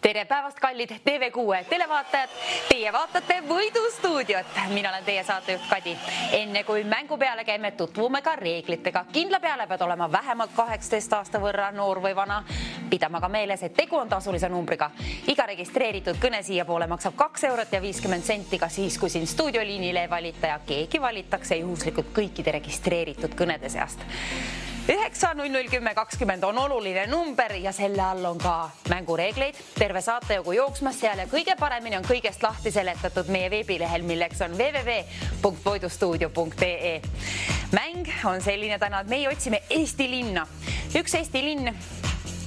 Tere päevast, kallid TV6 televaatajad! Teie vaatate Võidustuudiot. Mina olen teie saatejuht Kadi. Enne kui mängu peale käime, tutvume ka reeglitega. Kindla peale pead olema vähemalt 18 aasta võrra noor või vana. Pidama ka meeles, et tegu on tasulise numbriga. Iga registreeritud kõne siia poole maksab 2 eurot ja 50 senti ka siis, kui siin stuudioliinile valita ja keegi valitakse juhuslikult kõikide registreeritud kõnede seast. 9-0-0-10-20 on oluline number ja selle all on ka mängureegleid. Terve saate jogu jooksmas seal ja kõige paremini on kõigest lahti seletatud meie veebilehel, milleks on www.voidustuudio.ee. Mäng on selline täna, et meie otsime Eesti linna. Üks Eesti linn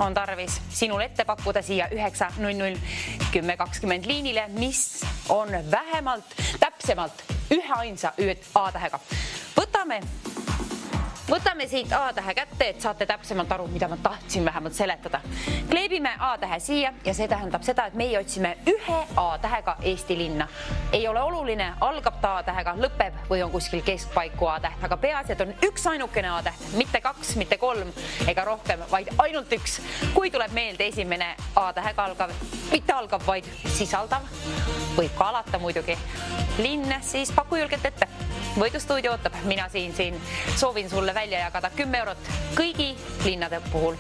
on tarvis sinul ette pakkuda siia 9-0-0-10-20 liinile, mis on vähemalt, täpsemalt ühe ainsa A-tähega. Võtame siit A-tähe kätte, et saate täpsemalt aru, mida ma tahtsin vähemalt seletada. Kleebime A-tähe siia ja see tähendab seda, et meie otsime ühe A-tähega Eesti linna. Ei ole oluline, algab ta A-tähega, lõpeb või on kuskil keskpaiku A-täht, aga peaasi, et on üks ainukene A-täht, mitte 2, mitte 3 ega rohkem, vaid ainult üks. Kui tuleb meelde esimene A-tähega algav, mitte algav, vaid sisaldav, võib ka alata muidugi linn, siis paku julgelt ette. Võidustuudio ootab, mina siin soovin sulle välja jagada 10 eurot kõigi linnade puhul.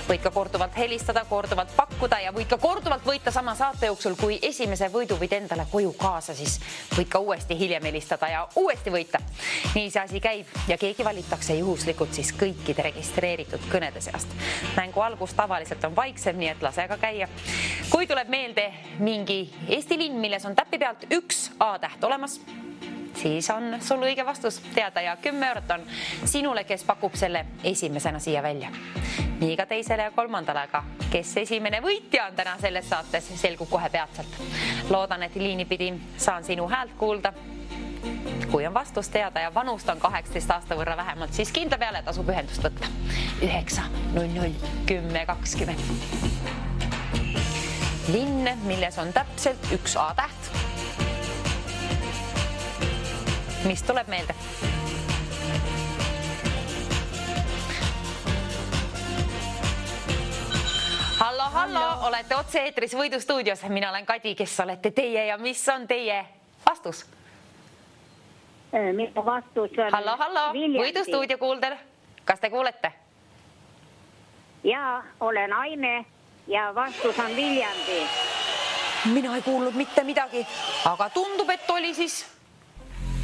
Võid ka korduvalt helistada, korduvalt pakkuda ja võid ka korduvalt võita sama saate jooksul, kui esimese võidu võid endale koju kaasa, siis võid ka uuesti hiljem helistada ja uuesti võita. Nii see asi käib ja keegi valitakse juhuslikult siis kõikide registreeritud kõnede seast. Mängu algus tavaliselt on vaiksem, nii et lase ka käia. Kui tuleb meelde mingi Eesti linn, milles on täppi pealt üks A-täht olemas, siis on sul õige vastus teada ja 10 eurot on sinule, kes pakub selle esimesena siia välja. Nii ka teisele ja kolmandale, aga kes esimene võitja on täna selles saates, selgub kohe peatselt. Loodan, et liinipidi saan sinu häält kuulda. Kui on vastus teada ja vanust on 18 aasta võrra vähemalt, siis kindla peale tasub ühendust võtta. 9-0-0-10-20. Linn, milles on täpselt üks A-täht. Mis tuleb meelde? Hallo, olete otse-eetris Võidustuudios. Mina olen Kadi, kes olete teie ja mis on teie vastus? Minu vastus on Hallo, Viljandi. Võidustuudio kuuldel. Kas te kuulete? Jaa, olen Aime ja vastus on Viljandi. Mina ei kuulnud mitte midagi, aga tundub, et oli siis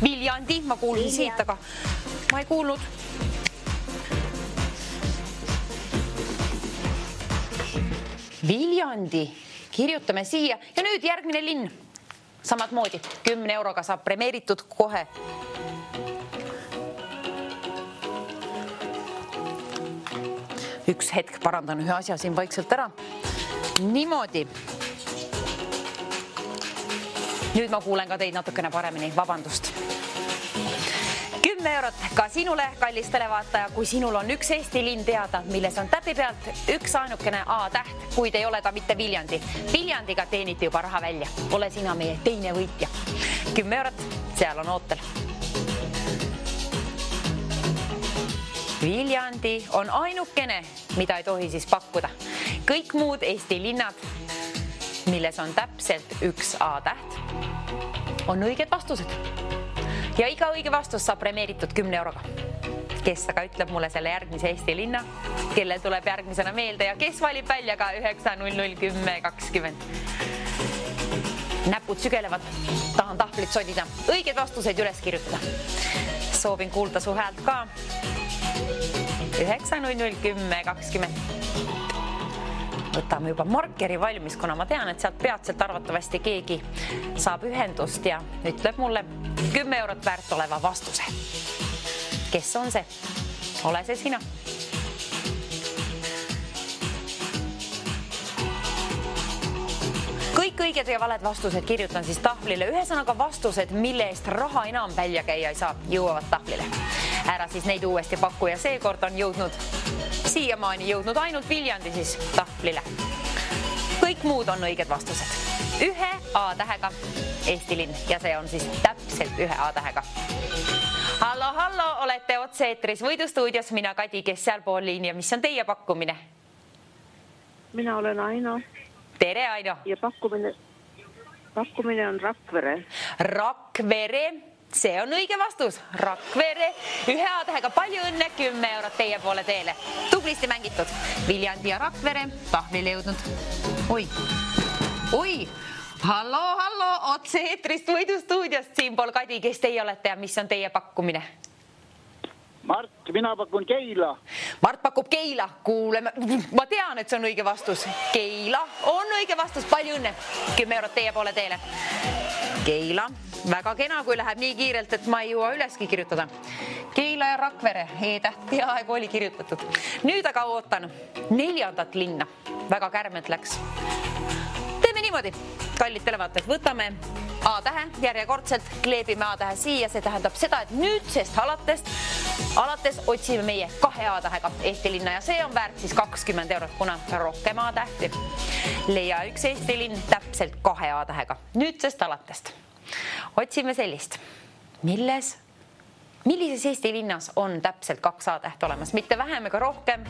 Viljandi, ma kuulsin siit, aga ma ei kuulnud. Viljandi, kirjutame siia ja nüüd järgmine linn. Samad moodi, 10 euroga saab premeeritud kohe. Üks hetk parandan ühe asja siin vaikselt ära. Niimoodi. Nüüd ma kuulen ka teid natukene paremini, vabandust. 10 eurot ka sinule, kallis televaataja, kui sinul on üks Eesti linn teada, milles on täpi pealt üks ainukene A-täht, kuid ei ole ta mitte Viljandi. Viljandiga teeniti juba raha välja. Ole sina meie teine võitja. 10 eurot, seal on ootel. Viljandi on ainukene, mida ei tohi siis pakkuda. Kõik muud Eesti linnad, milles on täpselt üks A-täht, on õiged vastused. Ja iga õige vastus saab premeeritud 10 euroga. Kes aga ütleb mulle selle järgmise Eesti linna, kellel tuleb järgmisena meelde ja kes valib välja ka 9-0-0-10-20. Näpud sügelevad, tahan tahvlit sodida, õiged vastuseid üles kirjutada. Soovin kuulda su häält ka. 9-0-0-10-20. Võtame juba markeri valmis, kuna ma tean, et sealt peatselt arvatavasti keegi saab ühendust ja ütleb mulle 10 eurot väärt oleva vastuse. Kes on see? Ole see sina. Kõik õiged ja valed vastused kirjutan siis tahvlile. Ühesõnaga vastused, mille eest raha enam välja käia ei saa, jõuavad tahvlile. Ära siis neid uuesti pakku ja seekord on siiamaani jõudnud ainult Viljandi siis tahvlile. Kõik muud on õiged vastused. Ühe A-tähega Eesti linn ja see on siis täpselt ühe A-tähega. Hallo, olete otse-eetris Võidustuudios. Mina Kadi, kes seal pool liini ja mis on teie pakkumine? Mina olen Aino. tere, Aino. Ja pakkumine on Rakvere. Rakvere, see on õige vastus. Rakvere, 1 A-tähega palju õnne, 10 eurot teie poole teele. Tublisti mängitud. Viljandi ja Rakvere, tahvlile jõudnud. Oi, hallo, otse-eetrist Võidustuudiost, siinpool Kadi, kes teie olete ja mis on teie pakkumine? Mart, mina pakun Keila. Mart pakub Keila, kuuleme. Ma tean, et see on õige vastus. Keila on õige vastus, palju õnne. 10 eurot teie poole teele. Keila, väga kena, kui läheb nii kiirelt, et ma ei jõua üleski kirjutada. Keila ja Rakvere, E-täht peaaegu oli kirjutatud. Nüüd aga ootan 4. linna. Väga kärmelt läks. Teeme niimoodi, kallid televaatajad, võtame A-tähe järjekordselt, kleebime A-tähe siia, see tähendab seda, et nüüdsest alates otsime meie 2 A-tähega Eesti linna ja see on väärt siis 20 eurot, kuna rohkem A-tähti. Leia üks Eesti linn täpselt 2 A-tähega, nüüdsest alatest. Otsime sellist, millises Eesti linnas on täpselt 2 A-täht olemas, mitte vähem ega rohkem.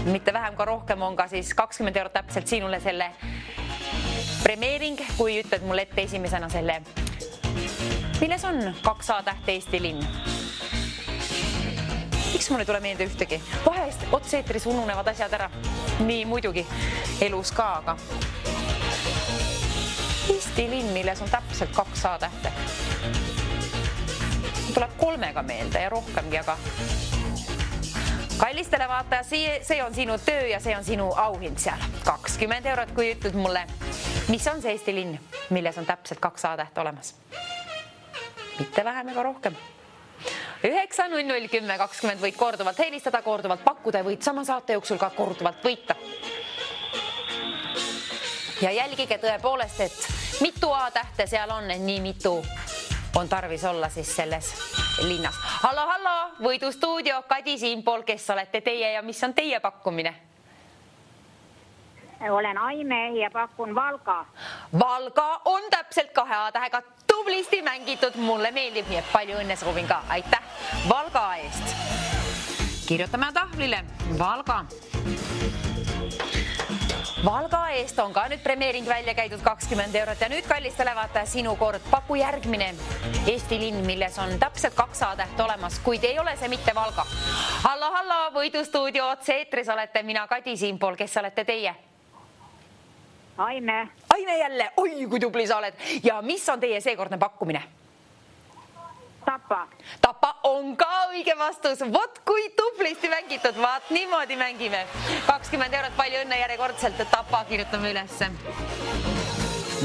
Mitte vähem ka rohkem on ka siis 20 eurot täpselt sinule selle premeering, kui ütled mulle ette esimesena selle, milles on 2 A-täht Eesti linn. Miks mulle tule meelde ühtegi? Vahest otse-eetris ununevad asjad ära. Nii muidugi, elus ka, aga Eesti linn, milles on täpselt 2 A-tähte. Tuleb 3-ga meelde ja rohkemgi, aga kallis televaataja, see on sinu töö ja see on sinu auhind seal. 20 eurot, kui ütled mulle, mis on see Eesti linn, milles on täpselt 2 A-täht olemas. Mitte vähem ega rohkem. 9-0-0-10-20 võid korduvalt helistada, korduvalt pakkuda ja võid sama saate jooksul ka korduvalt võita. Ja jälgige tõepoolest, et mitu A-tähte seal on, nii mitu on tarvis olla siis selles linnas. Hallo, Võidustuudio, Kadi siinpool, kes olete teie ja mis on teie pakkumine? Olen Aime ja pakun Valga. Valga on täpselt 2 A-tähega, tublisti mängitud, mulle meeldib, nii et palju õnne soovin ka. Aitäh Valga eest. Kirjutame tahvlile Valga. Valga eest on ka nüüd premeering välja käidud 20 eurot ja nüüd kallis televaataja sinu kord, paku järgmine Eesti linn, milles on täpselt 2 A-täht olemas, kuid ei ole see mitte Valga. Hallo, Võidustuudio otse-eetris olete, mina Kadi siinpool, kes olete teie? Aime. Aime jälle, oi kui tubli sa oled ja mis on teie seekordne pakkumine? Tapa on ka õige vastus, vot kui tublisti mängitud, vaat niimoodi mängime. 20 eurot, palju õnne järjekordselt, et Tapa kirjutame ülesse.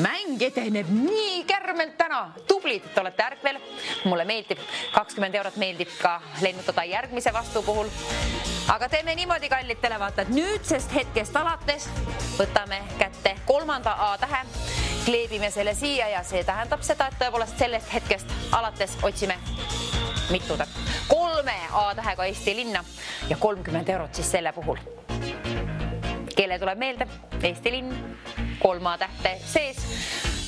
Mäng edeneb nii kärmelt täna, tublid, et olete ärkvel, mulle meeldib, 20 eurot meeldib ka lennutada järgmise vastu puhul. Aga teeme niimoodi, kallid televaatajad, nüüdsest hetkest alates võtame kätte 3. A-tähe, kleebime selle siia ja see tähendab seda, et tõepoolest sellest hetkest alates otsime mitudat 3 A-tähega Eesti linna ja 30 eurot siis selle puhul. Kelle tuleb meelde? Eesti linn, 3 A-tähte sees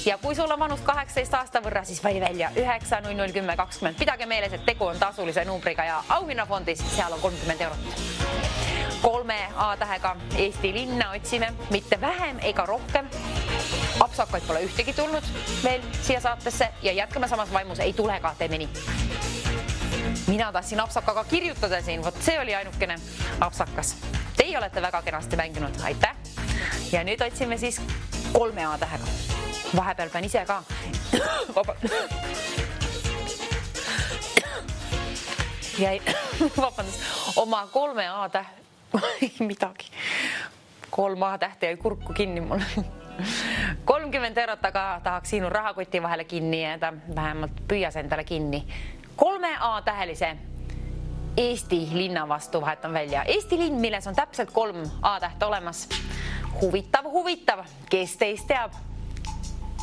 ja kui sul on vanust 18 aasta võrra, siis vali välja 9-0-0-10-20. Pidage meeles, et tegu on tasulise numbriga ja auhinnafondis seal on 30 eurot. 3 A-tähega Eesti linna otsime, mitte vähem ega rohkem. Apsakaid pole ühtegi tulnud veel siia saatesse ja jätkame samas vaimus, ei tule ka, teeme nii. Mina tahtsin apsakaga kirjutada siin, vot see oli ainukene apsakas. Teie olete väga kenasti mänginud, aitäh. Ja nüüd otsime siis 3 A-tähega. Vahepeal pean ise ka. Jäi, vabandust, oma 3 A-täht, midagi. 3 A-tähte jäi kurku kinni mul. 30 eurot, aga tahaks sinu rahakoti vahele kinni jääda, vähemalt püüas endale kinni. 3 A-tähelise Eesti linna vastu vahetan välja. Eesti linn, milles on täpselt 3 A-tähte olemas. Huvitav, kes teist teab?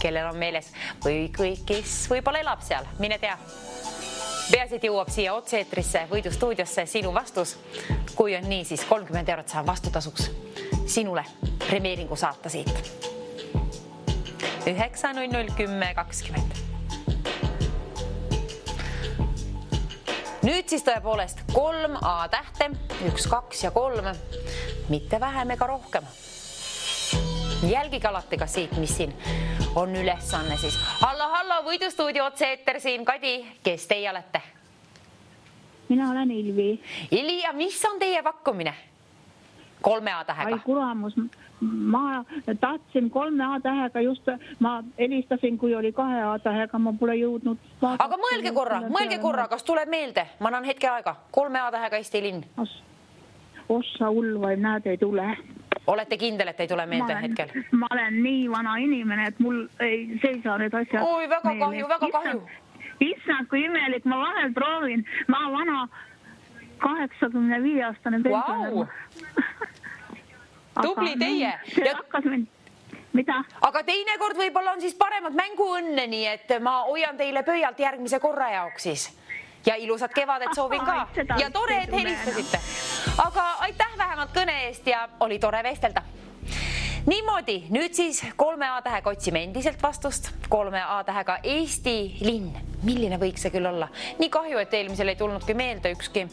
Kellel on meeles või kes võib-olla elab seal, mine tea. Peaasi, et jõuab siia otse-eetrisse Võidustuudiosse sinu vastus. Kui on nii, siis 30 eurot saan vastutasuks sinule premeeringu saata siit. 9-0-0-10-20. Nüüd siis tõepoolest 3 A-tähte, 1, 2 ja 3, mitte vähem ega rohkem. Jälgige alati ka siit, mis siin on ülesanne siis. Hallo, Võidustuudio otse-eeter siin. Kadi, kes teie olete? Mina olen Ilvi. Ilvi, ja mis on teie pakkumine? 3 A-tähega. Ai kuramus, ma tahtsin 3 A-tähega just, ma helistasin, kui oli 2 A-tähega, ma pole jõudnud vaadata. Aga mõelge korra, kas tuleb meelde? Ma annan hetke aega. 3 A-tähega Eesti linn. Ossa ulvaim, näed, ei tule. Olete kindel, et ei tule meelde hetkel? Ma olen nii vana inimene, et mul ei seisa need asjad. Oi, väga kahju. Issand, kui imelik, ma vahel proovin. Ma vana 85-aastane pensionär. Wow. Tubli teie. Mida? Aga teinekord võib-olla on siis paremad mänguõnne, nii et ma hoian teile pöialt järgmise korra jaoks siis. Ja ilusat kevadet soovin ka. Ja tore, et helistasite. Aga aitäh vähemalt kõne eest ja oli tore vestelda. Niimoodi, nüüd siis 3 A-tähega otsime endiselt vastust. 3 A-tähega Eesti linn. Milline võiks see küll olla? Nii kahju, et eelmisel ei tulnudki meelde ükski.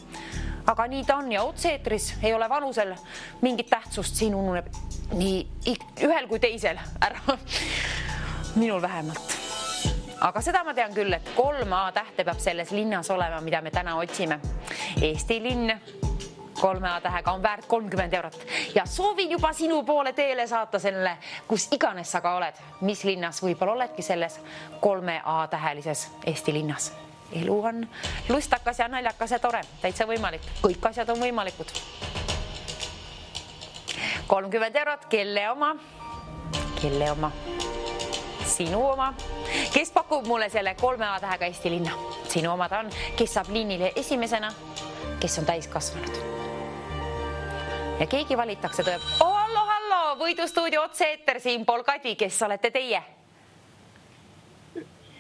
Aga nii ta on ja otse-eetris ei ole vanusel mingit tähtsust. Siin ununeb nii ühel kui teisel ära. Minul vähemalt. Aga seda ma tean küll, et 3 A-tähte peab selles linnas olema, mida me täna otsime. Eesti linn 3 A-tähega on väärt 30 eurot ja soovin juba sinu poole teele saata selle, kus iganes sa ka oled. Mis linnas võib-olla oledki selles 3 A-tähelises Eesti linnas. Elu on lustakas ja naljakas ja tore. Täitsa võimalik. Kõik asjad on võimalikud. 30 eurot, kelle oma? Kelle oma? Sinu oma. Kes pakub mulle selle 3 A-tähega Eesti linna? Sinu oma ta on. Kes saab liinile esimesena? Kes on täiskasvanud? Ja keegi valitakse tõeb. Hallo, Võidustuudio otse-eeter siin pool Kadi. Kes olete teie?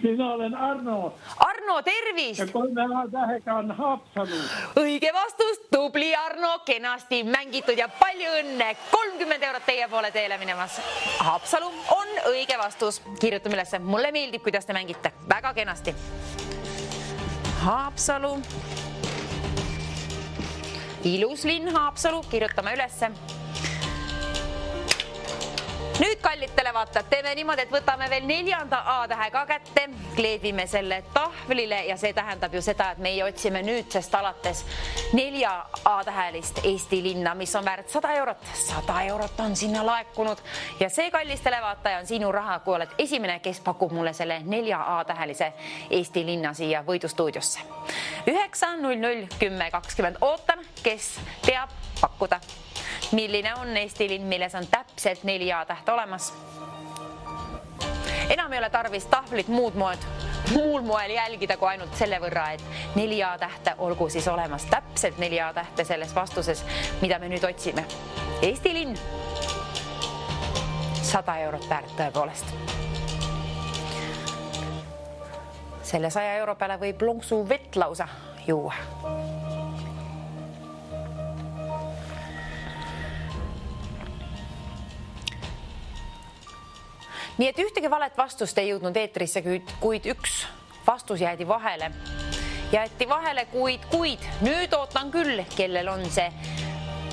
Minä olen Arno. Arno, tervist! Ja 3 A-tähega on Haapsalu. Õige vastus, tubli Arno, kenasti mängitud ja palju õnne. 30 eurot teie poole teele minemas. Haapsalu on õige vastus. Kirjutame ülesse. Mulle meeldib, kuidas te mängite. Väga kenasti. Haapsalu. Ilus linn Haapsalu. Kirjutame ülesse. Nüüd kallitele vaatajad, teeme niimoodi, et võtame veel 4. A-tähega kätte, kleebime selle tahvlile ja see tähendab ju seda, et meie otsime nüüdsest alates 4 A-tähelist Eesti linna, mis on väärt 100 eurot. 100 eurot on sinna laekunud ja see kallistele vaataja on sinu raha, kui oled esimene, kes pakub mulle selle 4 A-tähelise Eesti linna siia Võidustuudiosse. 9 00 10 20. Ootan, kes teab pakkuda. Milline on Eesti linn, milles on täpselt 4 A-täht olemas? Enam ei ole tarvis tahvlit muul moel jälgida kui ainult selle võrra, et 4 A-tähte olgu siis olemas täpselt 4 A-tähte selles vastuses, mida me nüüd otsime. Eesti linn 100 eurot väärt tõepoolest. Selle 100 euro peale võib lonksu vett lausa juua. Nii et ühtegi valet vastust ei jõudnud eetrisse, kuid üks vastus jäädi vahele. Jäeti vahele, kuid nüüd ootan küll, kellel on see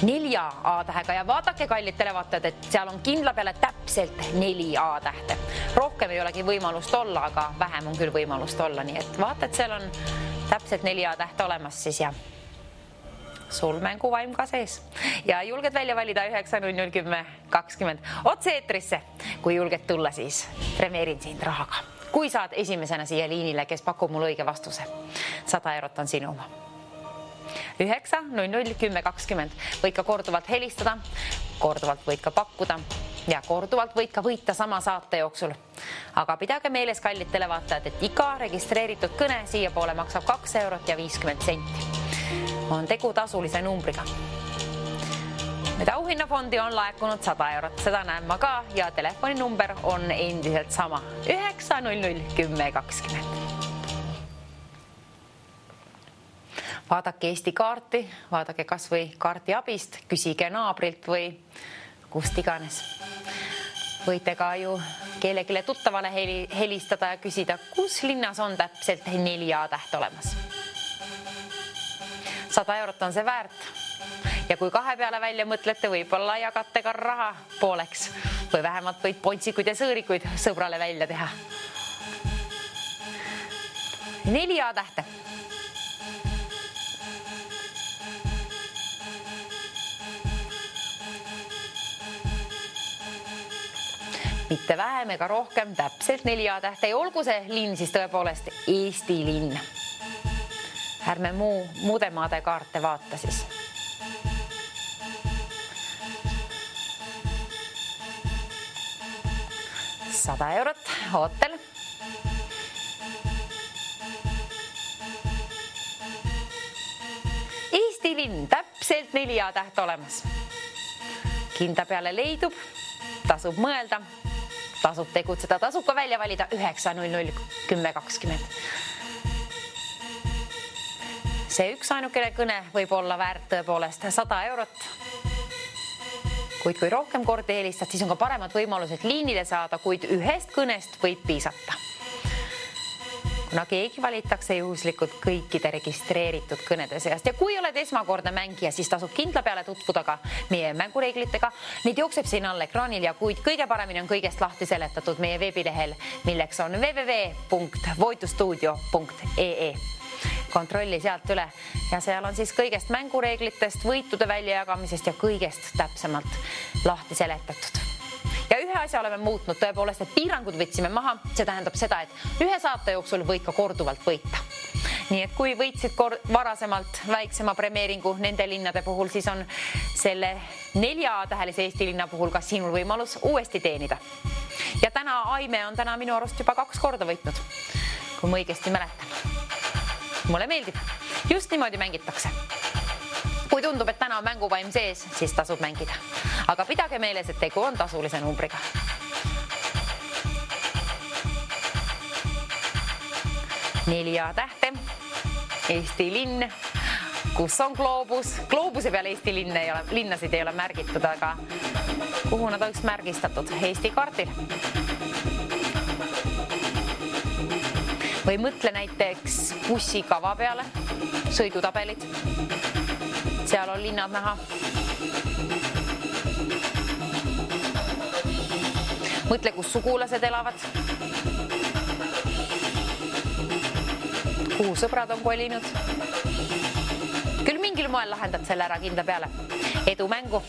4 A-tähega ja vaadake kallid televaatajad, et seal on kindla peale täpselt 4 A-tähte. Rohkem ei olegi võimalust olla, aga vähem on küll võimalust olla, nii et vaata, et seal on täpselt 4 A-tähte olemas siis ja sul mänguvaim ka sees ja julged välja valida 9 00 10 20 otse eetrisse. Kui julged tulla, siis premeerin sind rahaga. Kui saad esimesena siia liinile, kes pakub mul õige vastuse. 100 eurot on sinu oma. 9 00 10 20. Võid ka korduvalt helistada, korduvalt võid ka pakkuda ja korduvalt võid ka võita sama saate jooksul. Aga pidage meeles kallid televaatajad, et iga registreeritud kõne siia poole maksab 2 eurot ja 50 senti. On tegu tasulise numbriga. Nüüd auhinnafondi on laekunud 100 eurot, seda näen ma ka ja telefoninumber on endiselt sama 9 00 10 20. Vaadake Eesti kaarti, vaadake kas või kaarti abist, küsige naabrilt või kust iganes. Võite ka ju kellelegi tuttavale helistada ja küsida, kus linnas on täpselt 4 A-täht olemas. 100 eurot on see väärt ja kui 2 peale välja mõtlete, võib-olla jagate ka raha pooleks. või vähemalt võid pontsikuid ja sõõrikuid sõbrale välja teha. 4 A-tähte. Mitte vähem ega rohkem, täpselt 4 A-tähte ja olgu see linn siis tõepoolest Eesti linn. Ärme muude maade kaarte vaata siis. €100 ootel. Eesti linn, täpselt 4 A-tähte olemas. Kinda peale leidub, tasub mõelda, tasub tegutseda, tasub ka välja valida 900 1020. See üks ainukene kõne võib olla väärt tõepoolest €100. Kuid kui rohkem kordi helistad, siis on ka paremad võimalused liinile saada, kuid ühest kõnest võib piisata. Kuna keegi valitakse juhuslikult kõikide registreeritud kõnede seast ja kui oled esmakordne mängija, siis tasub kindla peale tutvuda ka meie mängureeglitega. Neid jookseb siin all ekraanil ja kuid kõige paremini on kõigest lahti seletatud meie veebilehel, milleks on www.voitustuudio.ee. Kontrolli sealt üle ja seal on siis kõigest mängureeglitest, võitude väljajagamisest ja kõigest täpsemalt lahti seletatud. Ja ühe asja oleme muutnud tõepoolest, et piirangud võtsime maha. See tähendab seda, et ühe saate jooksul võid ka korduvalt võita. Nii et kui võitsid varasemalt väiksema premeeringu nende linnade puhul, siis on selle 4 A-tähelise Eesti linna puhul ka sinul võimalus uuesti teenida. Ja Aime on täna minu arust juba 2 korda võitnud, kui ma õigesti mäletan. Mulle meeldib. Just niimoodi mängitakse. Kui tundub, et täna on mänguvaim sees, siis tasub mängida. Aga pidage meeles, et tegu on tasulise numbriga. Neli A-tähte. Eesti linn. Kus on gloobus? Gloobuse peal Eesti linnasid ei ole märgitud, aga kuhu nad oleks märgistatud? Eesti kaardil. Või mõtle näiteks bussikava peale, sõidutabelid. Seal on linnad näha. Mõtle, kus sugulased elavad. Kuhu sõbrad on kolinud. Küll mingil moel lahendad selle ära kindla peale. Edu mängu.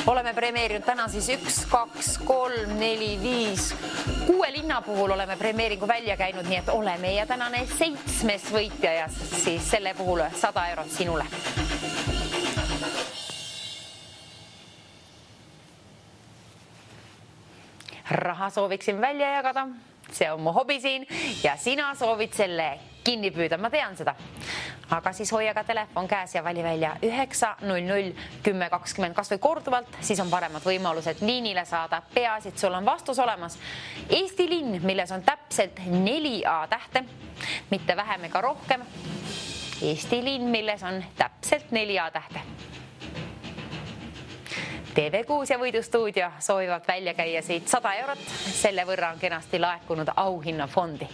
Oleme premeerinud täna siis 1, 2, 3, 4, 5, 6 linna puhul oleme premeeringu välja käinud, nii et ole meie tänane 7. võitja ja siis selle puhul €100 sinule. Raha sooviksin välja jagada, see on mu hobi siin ja sina soovid selle kinni püüda, ma tean seda. Aga siis hoia ka telefon käes ja vali välja 900 1020 kas või korduvalt, siis on paremad võimalused liinile saada. Peaasi, et sul on vastus olemas. Eesti linn, milles on täpselt 4 A-tähte, mitte vähem ega rohkem. Eesti linn, milles on täpselt 4 A-tähte. TV6 ja Võidustuudio soovivad välja käia siit €100. Selle võrra on kenasti laekunud auhinnafondi.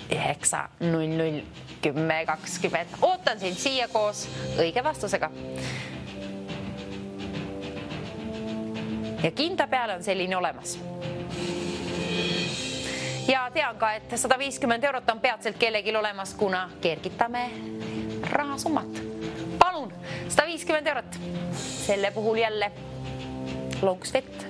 900 1020. Ootan sind siia koos õige vastusega. Ja kinda peale on selline olemas. Ja tean ka, et €150 on peatselt kellegil olemas, kuna kergitame rahasummat. Palun, €150. Selle puhul jälle lonks vett.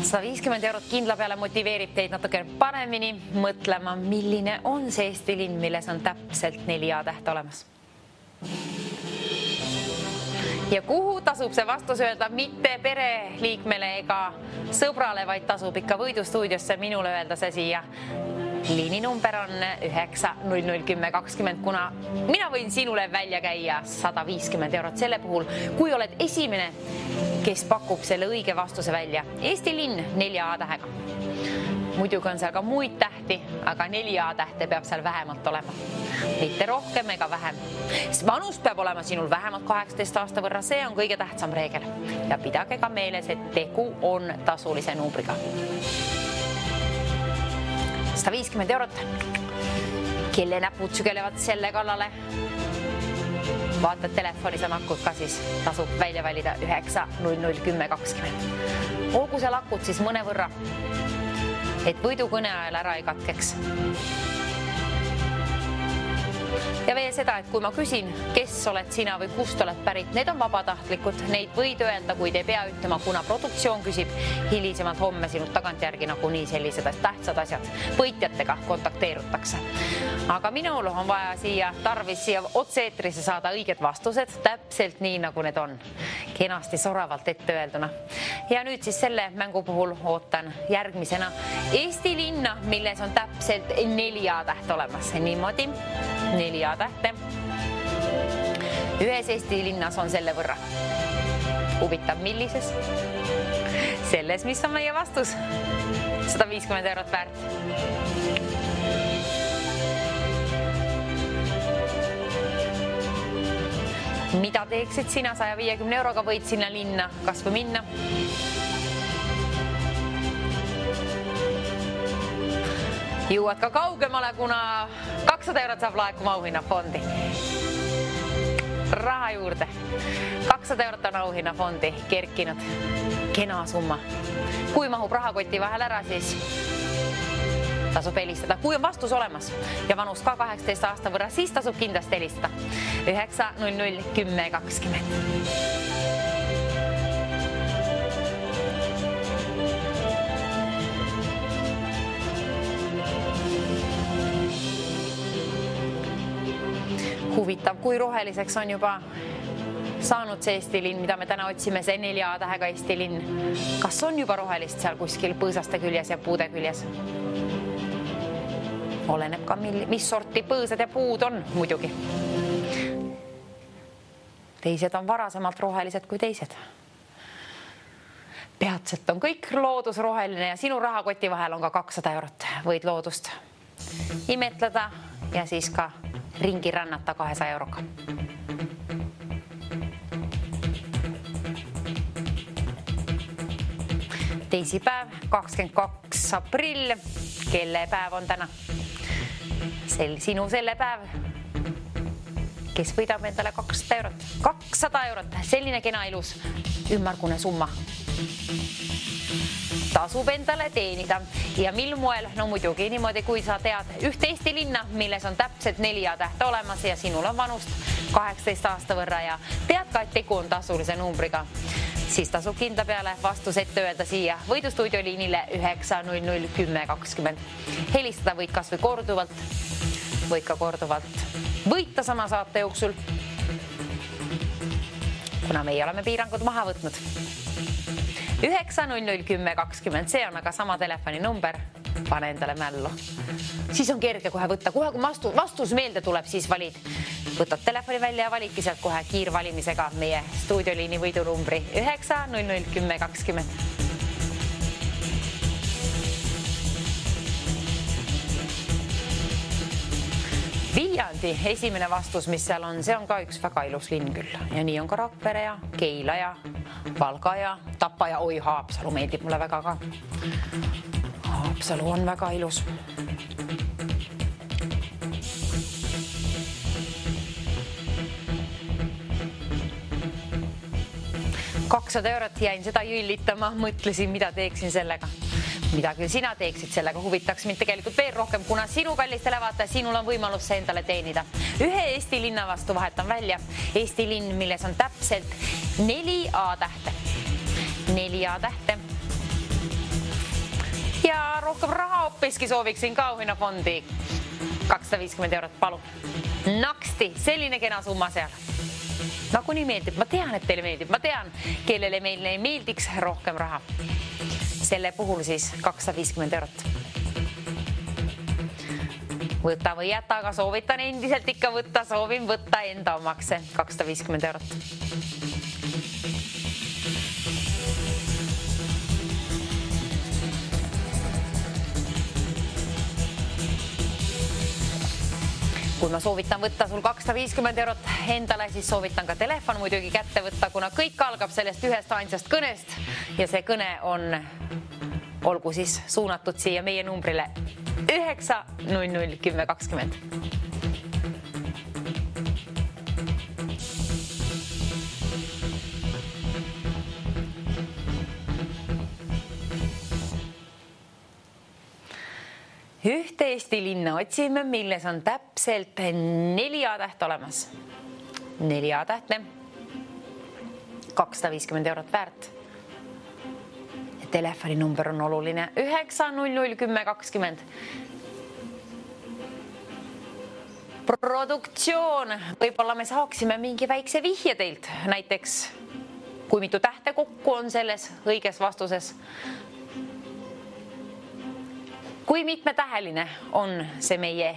€150 kindla peale motiveerib teid natuke paremini mõtlema, milline on see Eesti linn, milles on täpselt 4 A-tähte olemas. Ja kuhu tasub see vastus öelda mitte pereliikmele ega sõbrale, vaid tasub ikka Võidustuudiosse minule öelda see siia. Liininumber on 900 1020, kuna mina võin sinule välja käia €150 selle puhul, kui oled esimene, kes pakub selle õige vastuse välja. Eesti linn 4 A-tähega. Muidugi on seal ka muid tähti, aga 4 A-tähte peab seal vähemalt olema. Mitte rohkem ega vähem. Vanus peab olema sinul vähemalt 18 aasta võrra, see on kõige tähtsam reegel. Ja pidage ka meeles, et tegu on tasulise numbriga. €150. kelle näpud sügelevad selle kallale. Vaatad telefonis on akud ka, siis tasub välja valida 9001020. Olgu seal akud siis mõnevõrra, et võidukõne ajal ära ei katkeks. Ja veel seda, et kui ma küsin, kes oled sina või kust oled pärit, need on vabatahtlikud, neid võid öelda, kuid ei pea ütlema, kuna produktsioon küsib hilisemalt homme sinult tagantjärgi nagunii sellised tähtsad asjad. Võitjatega kontakteerutakse. Aga minul on vaja tarvis siia otse-eetrisse saada õiged vastused, täpselt nii, nagu need on. Kenasti soravalt ette öelduna. Ja nüüd siis selle mängu puhul ootan järgmisena Eesti linna, milles on täpselt 4 A-täht olemas. Niimoodi 4 A-tähte. Ühes Eesti linnas on selle võrra. Huvitav, millises? Selles, mis on meie vastus. 150 eurot väärt. Mida teeksid sina 150 euroga, võid sinna linna kas või minna? Jõuad ka kaugemale, kuna 200 eurot saab laekuma auhinnafondi. Raha juurde. 200 eurot on auhinnafondi kerkinud. Kena summa. Kui mahub rahakoti vahel ära, siis tasub helistada. Kui on vastus olemas ja vanus ka 18 aasta võrra, siis tasub kindlasti helistada. 9001020. Huvitav, kui roheliseks on juba saanud see Eesti linn, mida me täna otsime, see 4 A-tähega Eesti linn. Kas on juba rohelist seal kuskil põõsaste küljes ja puude küljes? Oleneb ka, mis sorti põõsad ja puud on muidugi. Teised on varasemalt rohelised kui teised. Peatselt on kõik loodus roheline ja sinu rahakoti vahel on ka 200 eurot. Võid loodust imetleda ja siis ka ringi rännata 200 euroga. Teisipäev, 22. aprill. Kelle päev on täna? Sinu selle päev. Kes võidab endale 200 eurot? 200 eurot. Selline kena ilus ümmargune summa. Tasub endale teenida. Ja mil moel? No muidugi niimoodi, kui sa tead ühte Eesti linna, milles on täpselt 4 A-tähte olemas ja sinul on vanust 18 aasta võrra ja tead ka, et tegu on tasulise numbriga, siis tasub kindla peale vastus ette öelda siia võidustuudioliinile 9001020. Helistada võid kas või korduvalt, võid ka korduvalt võita sama saate jooksul, kuna meie oleme piirangud maha võtnud. 9001020, see on aga sama telefoninumber, pane endale mällu. Siis on kerge kohe võtta, kohe kui vastus meelde tuleb, siis valid. Võtad telefoni välja ja validki sealt kohe kiirvalimisega meie stuudioliini võidunumbri 9001020. Viljandi esimene vastus, mis seal on, see on ka üks väga ilus linn küll. Ja nii on ka Rakvere ja Keila ja Valga ja Tapa ja oi, Haapsalu meeldib mulle väga ka. Haapsalu on väga ilus. €200 jäin seda jõllitama, mõtlesin, mida teeksin sellega. Mida küll sina teeksid sellega, huvitaks mind tegelikult veel rohkem, kuna sinu kallistele vaata, sinul on võimalus see endale teenida. Ühe Eesti linna vastu vahetan välja Eesti linn, milles on täpselt 4 A-tähte. 4 A-tähte. Ja rohkem raha hoppiski sooviksin ka auhinnafondi 250 eurot, palun. Naksti, selline kena summa seal. Nagu nii meeldib, ma tean, et teile meeldib, ma tean, kellele meil ei meeldiks rohkem raha. Selle puhul siis 250 eurot. Võta või jäta, aga soovitan endiselt ikka võtta, soovin võtta enda omakse 250 eurot. Kui ma soovitan võtta sul 250 eurot endale, siis soovitan ka telefon muidugi kätte võtta, kuna kõik algab sellest ühest ainsast kõnest ja see kõne on, olgu siis suunatud siia meie numbrile 900 10 20. Ühte Eesti linna otsime, milles on täpselt 4 A-tähte olemas. 4 A-tähte, 250 eurot väärt. Telefoninumber on oluline 900 10 20. Produktsioon, võib-olla me saaksime mingi väikse vihje teilt, näiteks kui mitu tähte kokku on selles õiges vastuses. Kui mitmetäheline on see meie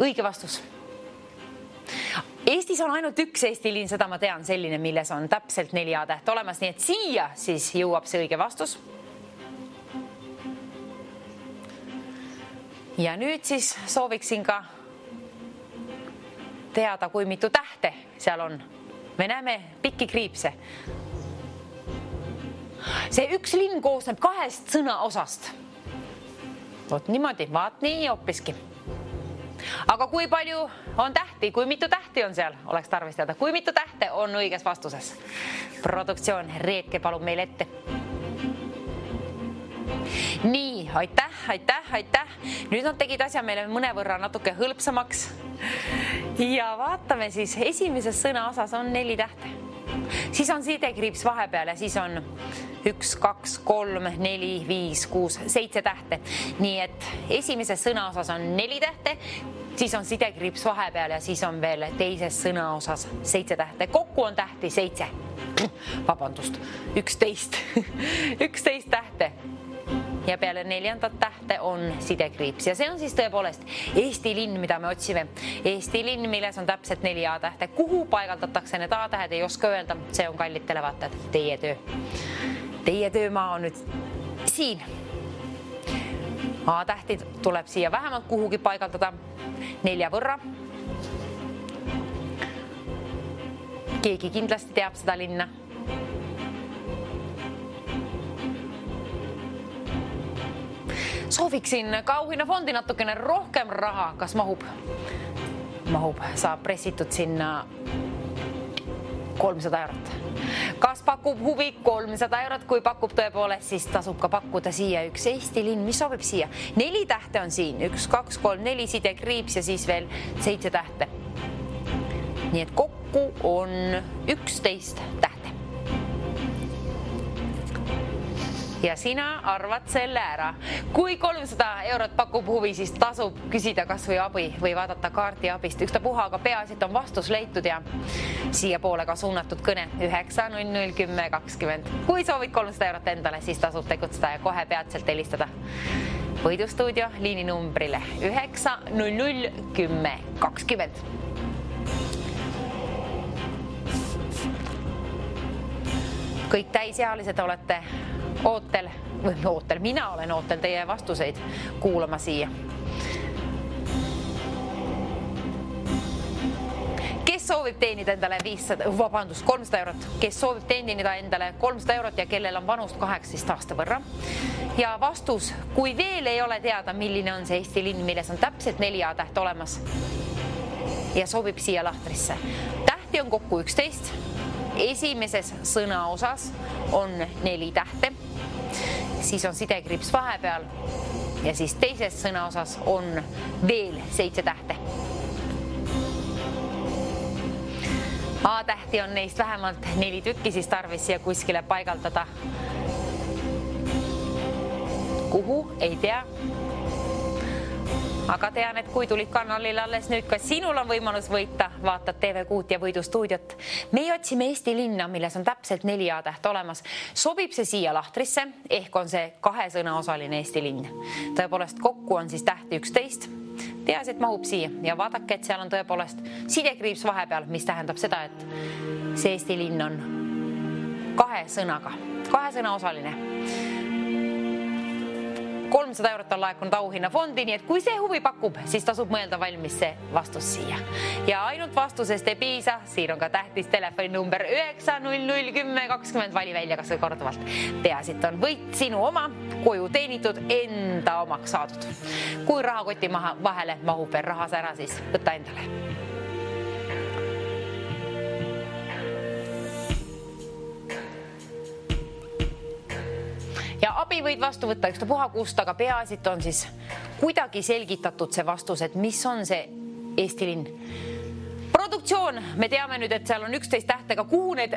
õige vastus? Eestis on ainult üks Eesti linn, seda ma tean, selline, milles on täpselt 4 A-täht olemas, nii et siia siis jõuab see õige vastus. Ja nüüd siis sooviksin ka teada, kui mitu tähte seal on. Me näeme pikki kriipse. See üks linn koosneb 2 sõnaosast. Vot niimoodi, vaat nii hoopiski. Aga kui palju on tähti, kui mitu tähti on seal, oleks tarvis teada. Kui mitu tähte on õiges vastuses? Produktsioon, reetke palun meil ette. Nii, aitäh. Nüüd nad tegid asja meile mõnevõrra natuke hõlpsamaks. Ja vaatame siis, esimeses sõna osas on 4 tähte. Siis on sidekriips vahepeal ja siis on 1, 2, 3, 4, 5, 6, 7 tähte. Nii et esimeses sõna osas on 4 tähte, siis on sidekriips vahepeal ja siis on veel teises sõna osas 7 tähte. Kokku on tähti 7. Vabandust, 11. 11 tähte. Ja peale 4. tähte on sidekriips ja see on siis tõepoolest Eesti linn, mida me otsime. Eesti linn, milles on täpselt 4 A-tähte. Kuhu paigaldatakse need A-tähed, ei oska öelda. See on kallid televaatajad, teie töö. Teie töömaa on nüüd siin. A-tähti tuleb siia vähemalt kuhugi paigaldada 4 võrra. Keegi kindlasti teab seda linna. Sooviksin ka auhinnafondi natukene rohkem raha, kas mahub? Mahub, saab pressitud sinna 300 eurot. Kas pakub huvi 300 eurot, kui pakub tõepoolest, siis tasub ka pakkuda siia üks Eesti linn, mis sobib siia. 4 tähte on siin, 1, 2, 3, 4 sidekriips ja siis veel 7 tähte. Nii et kokku on 11 tähte. Ja sina arvad selle ära. Kui 300 eurot pakub huvi, siis tasub küsida kas või abi või vaadata kaardi abist. Ükstapuha, aga peaasi, et on vastus leitud ja siia poole ka suunatud kõne 900 10 20. Kui soovid 300 eurot endale, siis tasub tegutseda ja kohe peatselt helistada Võidustuudio liininumbrile 900 10 20. Kõik täisealised olete ootel, mina olen ootel teie vastuseid kuulama siia. Kes soovib teenida endale 300 eurot? Kes soovib teenida endale 300 eurot ja kellel on vanust 18 aasta võrra? Ja vastus, kui veel ei ole teada, milline on see Eesti linn, milles on täpselt 4 A-täht olemas ja sobib siia lahtrisse. Tähti on kokku 11. Esimeses sõna osas on 4 tähte, siis on sidekriips vahepeal ja siis teises sõna osas on veel 7 tähte. A-tähti on neist vähemalt 4 tükki, siis tarvis siia kuskile paigaldada. Kuhu? Ei tea. Aga tean, et kui tulid kanalile alles nüüd, ka sinul on võimalus võita, vaatad TV6 ja Võidustuudiot. Meie otsime Eesti linna, milles on täpselt 4 A-täht olemas. Sobib see siia lahtrisse, ehk on see 2 sõnaosaline Eesti linn. Tõepoolest kokku on siis tähti 11. Teas, et mahub siia ja vaadake, et seal on tõepoolest sidekriips vahepeal, mis tähendab seda, et see Eesti linn on 2 sõnaga, 2 sõnaosaline. 300 eurot on laekunud auhinnafondi, nii et kui see huvi pakub, siis tasub mõelda valmis see vastus siia. Ja ainult vastusest ei piisa, siin on ka tähtis telefoninumber 9001020, vali välja kas või korduvalt. Peasit on võit sinu oma, koju teenitud, enda omaks saadud. Kui rahakoti vahele mahub veel rahas ära, siis võta endale. Ja abi võid vastu võtta ükstapuha kust, aga peasit on siis kuidagi selgitatud see vastus, et mis on see Eesti linn. Produktsioon, me teame nüüd, et seal on 11 tähtega, kuhu need,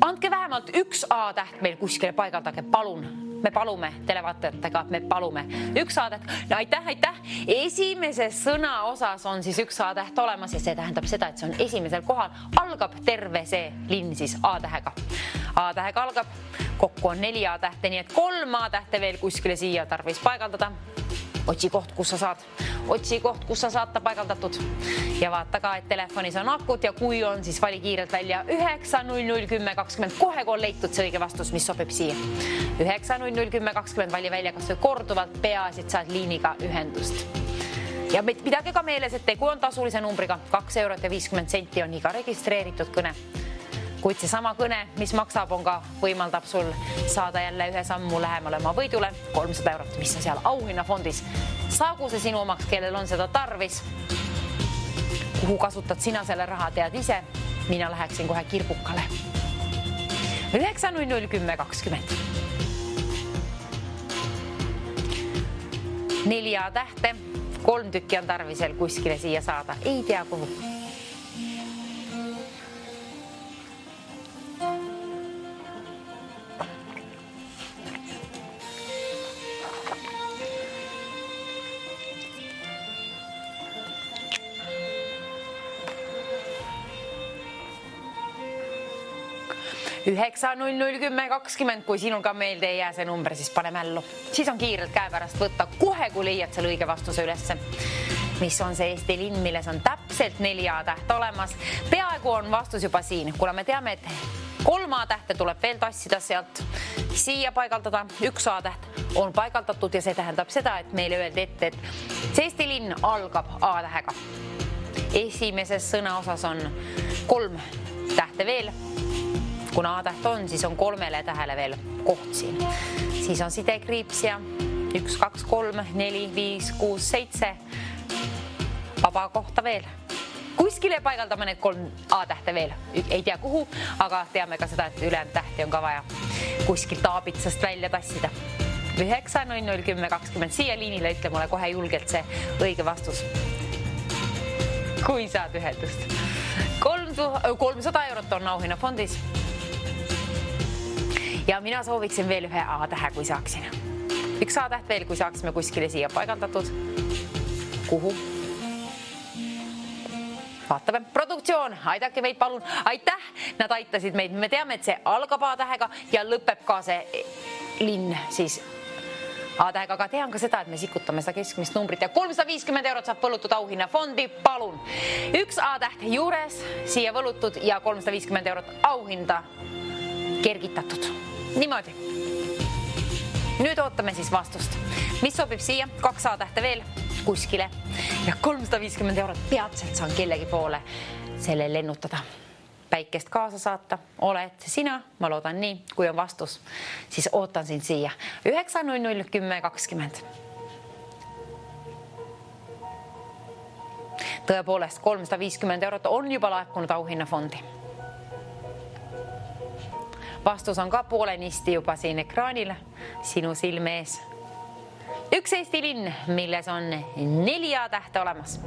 andke vähemalt üks A-täht meil kuskile paigaldage, palun. Me palume televaatajatega, me palume üks A-täht. No aitäh. Esimeses sõna osas on siis üks A-täht olemas ja see tähendab seda, et see on esimesel kohal. Algab terve see linn siis A-tähega. A-tähega algab, kokku on 4 A-tähte, nii et 3 A-tähte veel kuskile siia tarvis paigaldada. Otsi koht, kus sa saad ta paigaldatud. Ja vaata ka, et telefonis on akut ja kui on, siis vali kiirelt välja 9001020. Kohe kui on leitud see õige vastus, mis sobib siia. 9001020 vali välja kas või korduvalt, peaasi, et saad liiniga ühendust. Ja pidage ka meeles, et tegu on tasulise numbriga 2 eurot ja 50 senti on iga registreeritud kõne. Kuid see sama kõne, mis maksab, on ka võimaldab sul saada jälle ühe sammu lähemale oma võidule 300 eurot, mis on seal auhinnafondis. Saagu see sinu omaks, kellel on seda tarvis. Kuhu kasutad sina selle raha, tead ise. Mina läheksin kohe kirbukale. 9001020. 4 tähte, 3 tükki on tarvisel kuskile siia saada. Ei tea kuhu. Üheksa 01020, kui sinul ka meelde ei jää see number, siis pane mällu. Siis on kiirelt käe pärast võtta kohe, kui leiad selle õige vastuse ülesse. Mis on see Eesti linn, milles on täpselt 4 A-täht olemas. Peaaegu on vastus juba siin, kuna me teame, et 3 A-tähte tuleb veel tassida sealt. Siia paigaldada 1 A-täht on paigaldatud ja see tähendab seda, et meile öeldi ette, et see Eesti linn algab A-tähega. Esimeses sõna osas on 3 tähte veel. Kuna A-täht on, siis on 3 tähele veel koht siin. Siis on sidekriips ja 1, 2, 3, 4, 5, 6, 7. Vaba kohta veel. Kuskile paigaldame need 3 A-tähte veel. Ei tea kuhu, aga teame ka seda, et ülejäänud tähti on ka vaja kuskilt aabitsast välja tassida. 9001020. Siia liinile ütle mulle kohe julgelt see õige vastus. Kui saad ühendust. 300 eurot on auhinnafondis. Ja mina sooviksin veel 1 A-tähe, kui saaksin. 1 A-täht veel, kui saaksime kuskile siia paigaldatud. Kuhu? Vaatame. Produktsioon, aidake meid palun. Aitäh, nad aitasid meid. Me teame, et see algab A-tähega ja lõpeb ka see linn siis A-tähega. Aga tean ka seda, et me sikutame seda keskmist numbrit ja 350 eurot saab võlutud auhinnafondi. Palun. 1 A-täht juures siia võlutud ja 350 eurot auhinda kergitatud. Niimoodi. Nüüd ootame siis vastust. Mis sobib siia? 2 A-tähte veel kuskile ja 350 eurot peatselt saan kellegi poole selle lennutada. Päikest kaasa saata. Oled sina, ma loodan nii, kui on vastus, siis ootan sind siia. 9001020. Tõepoolest, 350 eurot on juba laekunud auhinnafondi. Vastus on ka poolenisti juba siin ekraanil, sinu silme ees. 1 Eesti linn, milles on 4 A-tähte olemas.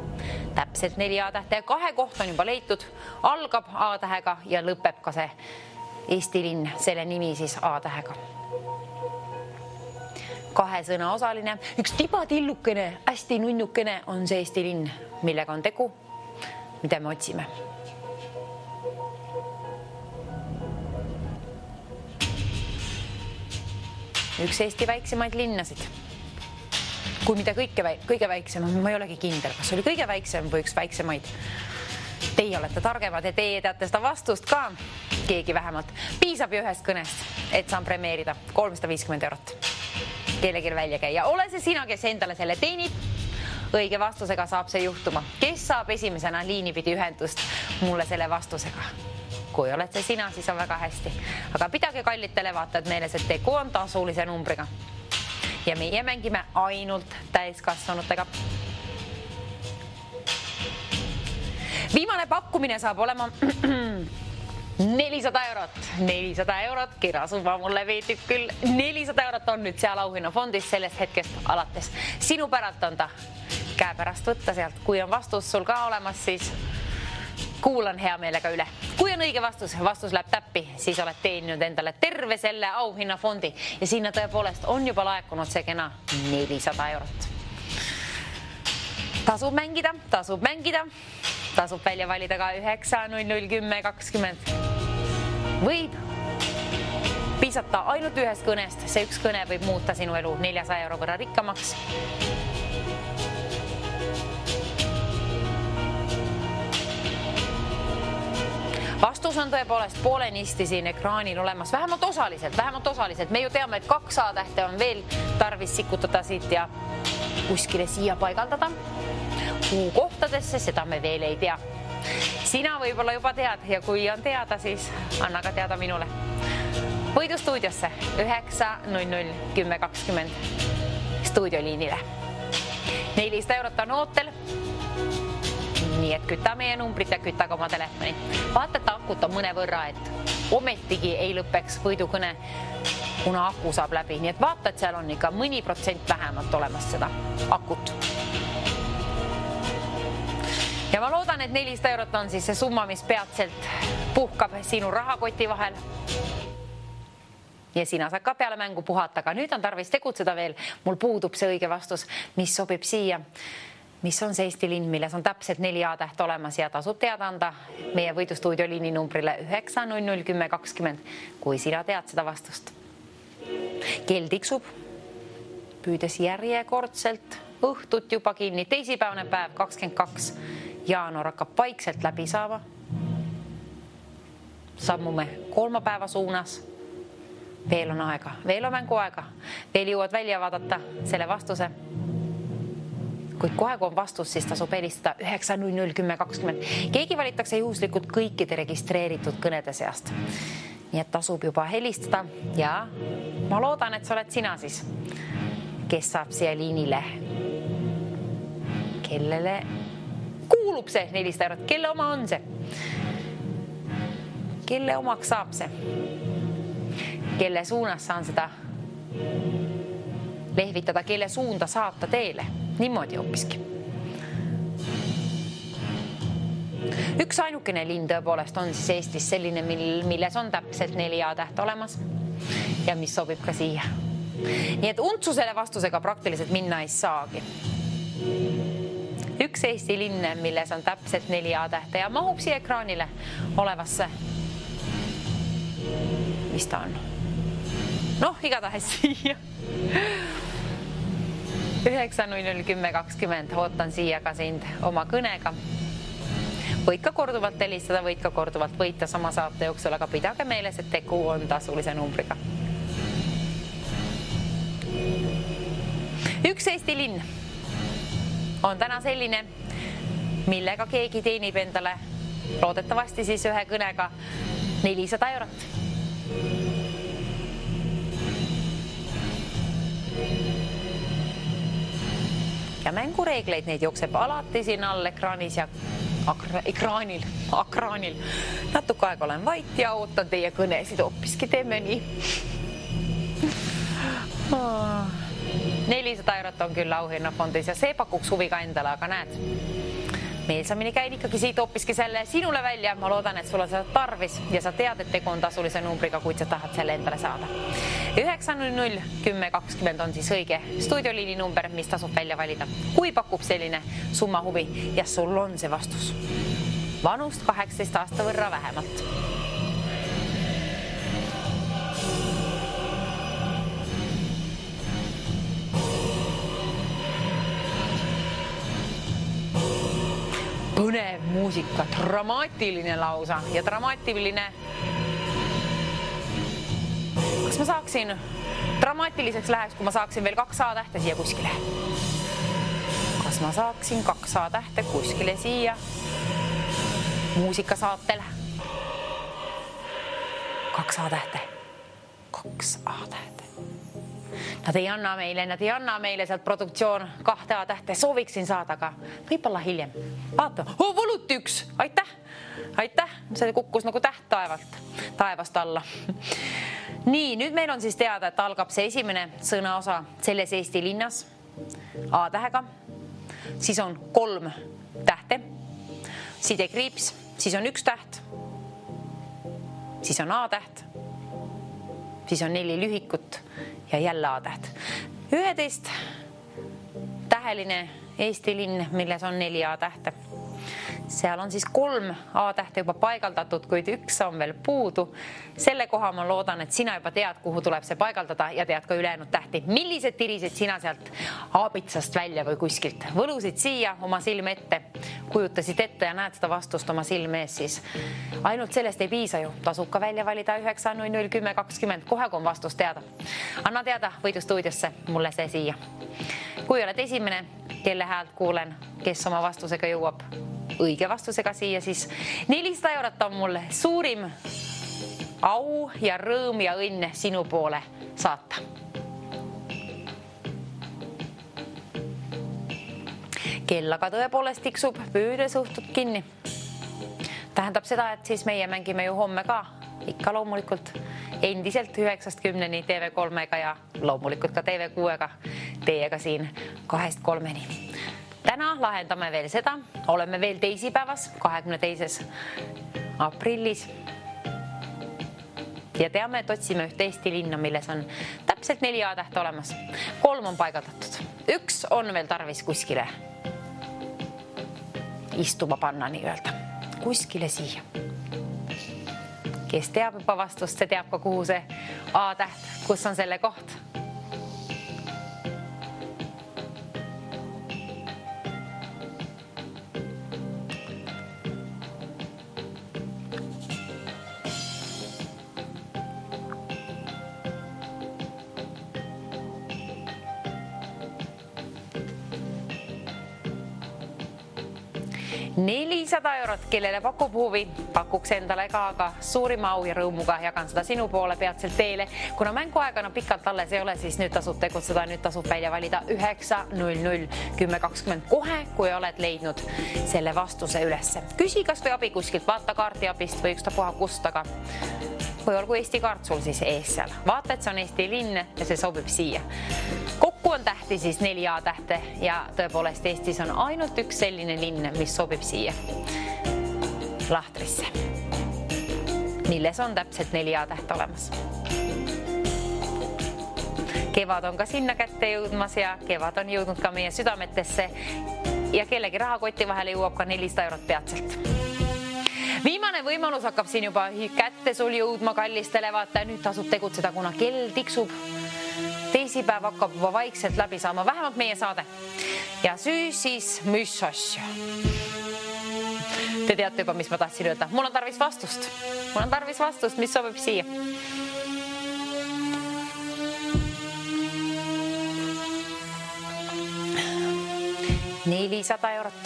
Täpselt 4 A-tähte ja 2 koht on juba leitud. Algab A-tähega ja lõpeb ka see Eesti linn, selle nimi siis A-tähega. 2 sõna osaline, 1 tibatillukene, hästi nunnukene on see Eesti linn, millega on tegu, mida me otsime. Üks Eesti väiksemaid linnasid. Kui mida kõige väiksem, ma ei olegi kindel, kas oli kõige väiksem või üks väiksemaid. Teie olete targemad ja teie teate seda vastust ka. Keegi vähemalt. Piisab ju 1 kõnest, et saan premeerida 350 eurot. kellelgi välja käia. Ole see sina, kes endale selle teenib. Õige vastusega saab see juhtuma. Kes saab esimesena liini pidi ühendust mulle selle vastusega? Kui oled see sina, siis on väga hästi. Aga pidage kallid televaatajad meeles, et tegu on tasulise numbriga. Ja meie mängime ainult täiskasvanutega. Viimane pakkumine saab olema 400 eurot. 400 eurot, kirasumma mulle veetib küll. 400 eurot on nüüd seal auhinnafondis sellest hetkest alates. Sinu päralt on ta käepärast võtta sealt. Kui on vastus sul ka olemas, siis kuulan hea meelega üle. Kui on õige vastus läheb täppi, siis oled teeninud endale terve selle auhinnafondi ja sinna tõepoolest on juba laekunud see kena 400 eurot. Tasub mängida, tasub välja valida ka 9, 0, 10, 20. Võib piisata ainult ühest kõnest, see üks kõne võib muuta sinu elu 400 euro võrra rikkamaks. Vastus on tõepoolest poolenisti siin ekraanil olemas, vähemalt osaliselt. Me ju teame, et 2 A-tähte on veel tarvis sikutada siit ja kuskile siia paigaldada. Kuhu kohtadesse, seda me veel ei tea. Sina võib-olla juba tead ja kui on teada, siis anna ka teada minule. Võidu stuudiosse 9, 0, 10, 20 stuudioliinile. 400 eurot on ootel. Nii et kütta meie numbrit ja kütta ka oma telefoni. Vaata, et akut on mõne võrra, et ometigi ei lõpeks võidukõne, kuna aku saab läbi. Nii et vaata, et seal on ikka mõni protsent vähemalt olemas seda akut. Ja ma loodan, et 400 eurot on siis see summa, mis peatselt puhkab sinu rahakoti vahel. Ja sina saad ka peale mängu puhata, aga nüüd on tarvis tegutseda veel. Mul puudub see õige vastus, mis sobib siia. Mis on see Eesti linn, milles on täpselt 4 A-täht olemas ja tasub teada anda meie võidustuudio liini numbrile 9, 0, 10, 20, kui sina tead seda vastust. Kell tiksub, püüdes järjekordselt õhtut juba kinni. Teisipäevane päev, 22. jaanuar hakkab vaikselt läbi saama. Sammume kolmapäeva suunas. Veel on aega, veel on mängu aega. Veel jõuad välja vaadata selle vastuse. Kuid kohe, kui on vastus, siis tasub helistada 9, 0, 10, 20. Keegi valitakse juhuslikult kõikide registreeritud kõnede seast. Nii et tasub juba helistada ja ma loodan, et sa oled sina siis, kes saab siia liinile. Kellele kuulub see 400 eurot? Kelle oma on see? Kelle omaks saab see? Kelle suunas saan seda lehvitada, kelle suunda saata teele? Niimoodi hoopiski. Üks ainukene linn tõepoolest on siis Eestis selline, milles on täpselt 4 A-täht olemas ja mis sobib ka siia. Nii et untsu selle vastusega praktiliselt minna ei saagi. Üks Eesti linn, milles on täpselt 4 A-tähte ja mahub siia ekraanile olevasse. Mis ta on? Noh, igatahes siia. 9, 0, 10, 20. Ootan siia ka sind oma kõnega. Võid ka korduvalt helistada, võid ka korduvalt võita sama saate jooksul, aga pidage meeles, et tegu on tasulise numbriga. Üks Eesti linn on täna selline, millega keegi teenib endale loodetavasti siis ühe kõnega 400 eurot. Ja mängureegleid neid jookseb alati siin all ekraanis ja ekraanil. Natuke aega olen vait ja ootan teie kõnesid hoopiski. Teeme nii. 400 eurot on küll auhinnafondis ja see pakuks huvi ka endale, aga näed. Meelsamini käin ikkagi siit hoopiski selle sinule välja. Ma loodan, et sul on seda tarvis ja sa tead, et tegu on tasulise numbriga, kuid sa tahad selle endale saada. 9, 0, 10, 20 on siis õige stuudioliini number, mis tasub välja valida. Kui pakub selline summa huvi ja sul on see vastus. Vanust 18 aasta võrra vähemalt. Põnev muusika, dramaatiline lausa ja dramaatiline Kas ma saaksin, dramaatiliseks läheks, kui ma saaksin veel 2 A-tähte siia kuskile? Kas ma saaksin 2 A-tähte kuskile siia muusikasaatele? 2 A-tähte. 2 A-tähte. Nad ei anna meile sealt produktsioon 2 A-tähte. Sooviksin saada, aga võib-olla hiljem. Vaata, valuti 1. Aitäh. See kukkus nagu täht taevast alla. Nii, nüüd meil on siis teada, et algab see esimene sõnaosa selles Eesti linnas A-tähega. Siis on 3 tähte, sidekriips, siis on 1 täht, siis on A-täht, siis on 4 lühikut ja jälle A-täht. 11 täheline Eesti linn, milles on 4 A-tähte. Seal on siis 3 A-tähte juba paigaldatud, kuid 1 on veel puudu. Selle koha ma loodan, et sina juba tead, kuhu tuleb see paigaldada ja tead ka ülejäänud tähti. Millised tirisid sina sealt aabitsast välja või kuskilt? Võlusid siia oma silme ette, kujutasid ette ja näed seda vastust oma silme ees siis. Ainult sellest ei piisa ju. Tasub ka välja valida 9-0-0-10-20, kohe kui on vastus teada. Anna teada võidustuudiosse mulle see siia. Kui oled esimene, kelle häält kuulen, kes oma vastusega jõuab õige vastusega siia, siis 400 eurot on mulle suurim au ja rõõm ja õnn sinu poole saata. Kell aga tõepoolest tiksub, püüde suhtud kinni. Tähendab seda, et siis meie mängime ju homme ka, ikka loomulikult endiselt 9-10 TV3-ga ja loomulikult ka TV6-ga teiega siin 2-3-ni. Täna lahendame veel seda, oleme veel teisipäevas, 22. aprillis ja teame, et otsime ühte Eesti linna, milles on täpselt 4 A-tähte olemas. 3 on paigaldatud, 1 on veel tarvis kuskile istuma panna nii-öelda, kuskile siia. Kes teab juba vastust, see teab ka kuhu see A-täht, kus on selle koht. $400 eurot, kellele pakub huvi, pakuks endale ka, aga suurima au ja rõõmuga jagan seda sinu poole peatselt teele. Kuna mänguaega enam pikalt alles ei ole, siis nüüd tasub tegutseda, nüüd tasub välja valida 9-0-0-10-20 kohe, kui oled leidnud selle vastuse ülesse. Küsi kas või abi kuskilt, vaata kaarti abist või ükstapuha kust, aga või olgu Eesti kaart sul siis ees seal. Vaata, et see on Eesti linn ja see sobib siia. Kokku on tähti siis 4 A-tähte ja tõepoolest Eestis on ainult 1 selline linn, mis sobib siia lahtrisse, milles on täpselt 4 A-tähte olemas. Kevad on ka sinna kätte jõudmas ja kevad on jõudnud ka meie südametesse ja kellegi rahakoti vahele jõuab ka 400 eurot peatselt. Viimane võimalus hakkab siin juba kätte sul jõudma kallistele, vaata, nüüd tasub tegutseda, kuna kell tiksub. Teisipäev hakkab juba vaikselt läbi saama, vähemalt meie saade. Ja siis mis asja? Te teate juba, mis ma tahtsin öelda. Mul on tarvis vastust. Mis sobib siia. $400 eurot.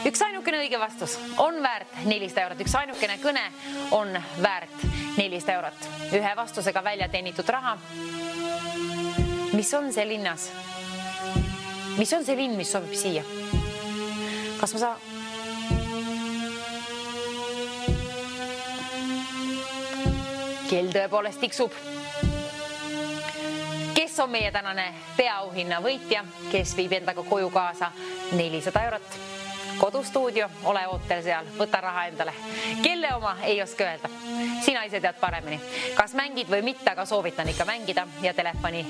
Üks ainukene õige vastus on väärt 400 eurot. Üks ainukene kõne on väärt 400 eurot. Ühe vastusega välja teenitud raha. Mis on see linnas? Mis on see linn, mis sobib siia? Kas ma saan? Kell tõepoolest tiksub. Kes on meie tänane peaauhinna võitja, kes viib endaga koju kaasa 400 eurot? Kodustuudio, ole ootel seal, võta raha endale. Kelle oma ei oska öelda. Sina ise tead paremini. Kas mängid või mitte, aga soovitan ikka mängida ja telefoni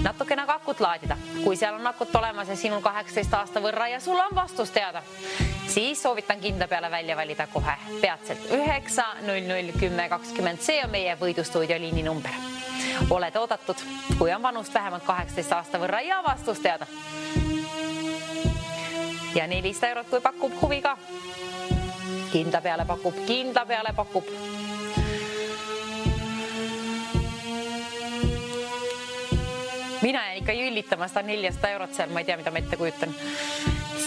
natukene akut laadida. Kui seal on akut olemas ja sinul 18 aasta võrra ja sul on vastus teada, siis soovitan kinda peale välja valida kohe peatselt 9-0-0-10-20. See on meie võidustuudio liini number. Oled oodatud, kui on vanust vähemalt 18 aasta võrra ja vastus teada. Ja 400 eurot, kui pakub huvi ka. Kinda peale pakub. Mina jään ikka jüllitama seda 400 eurot seal, ma ei tea, mida ma ette kujutan.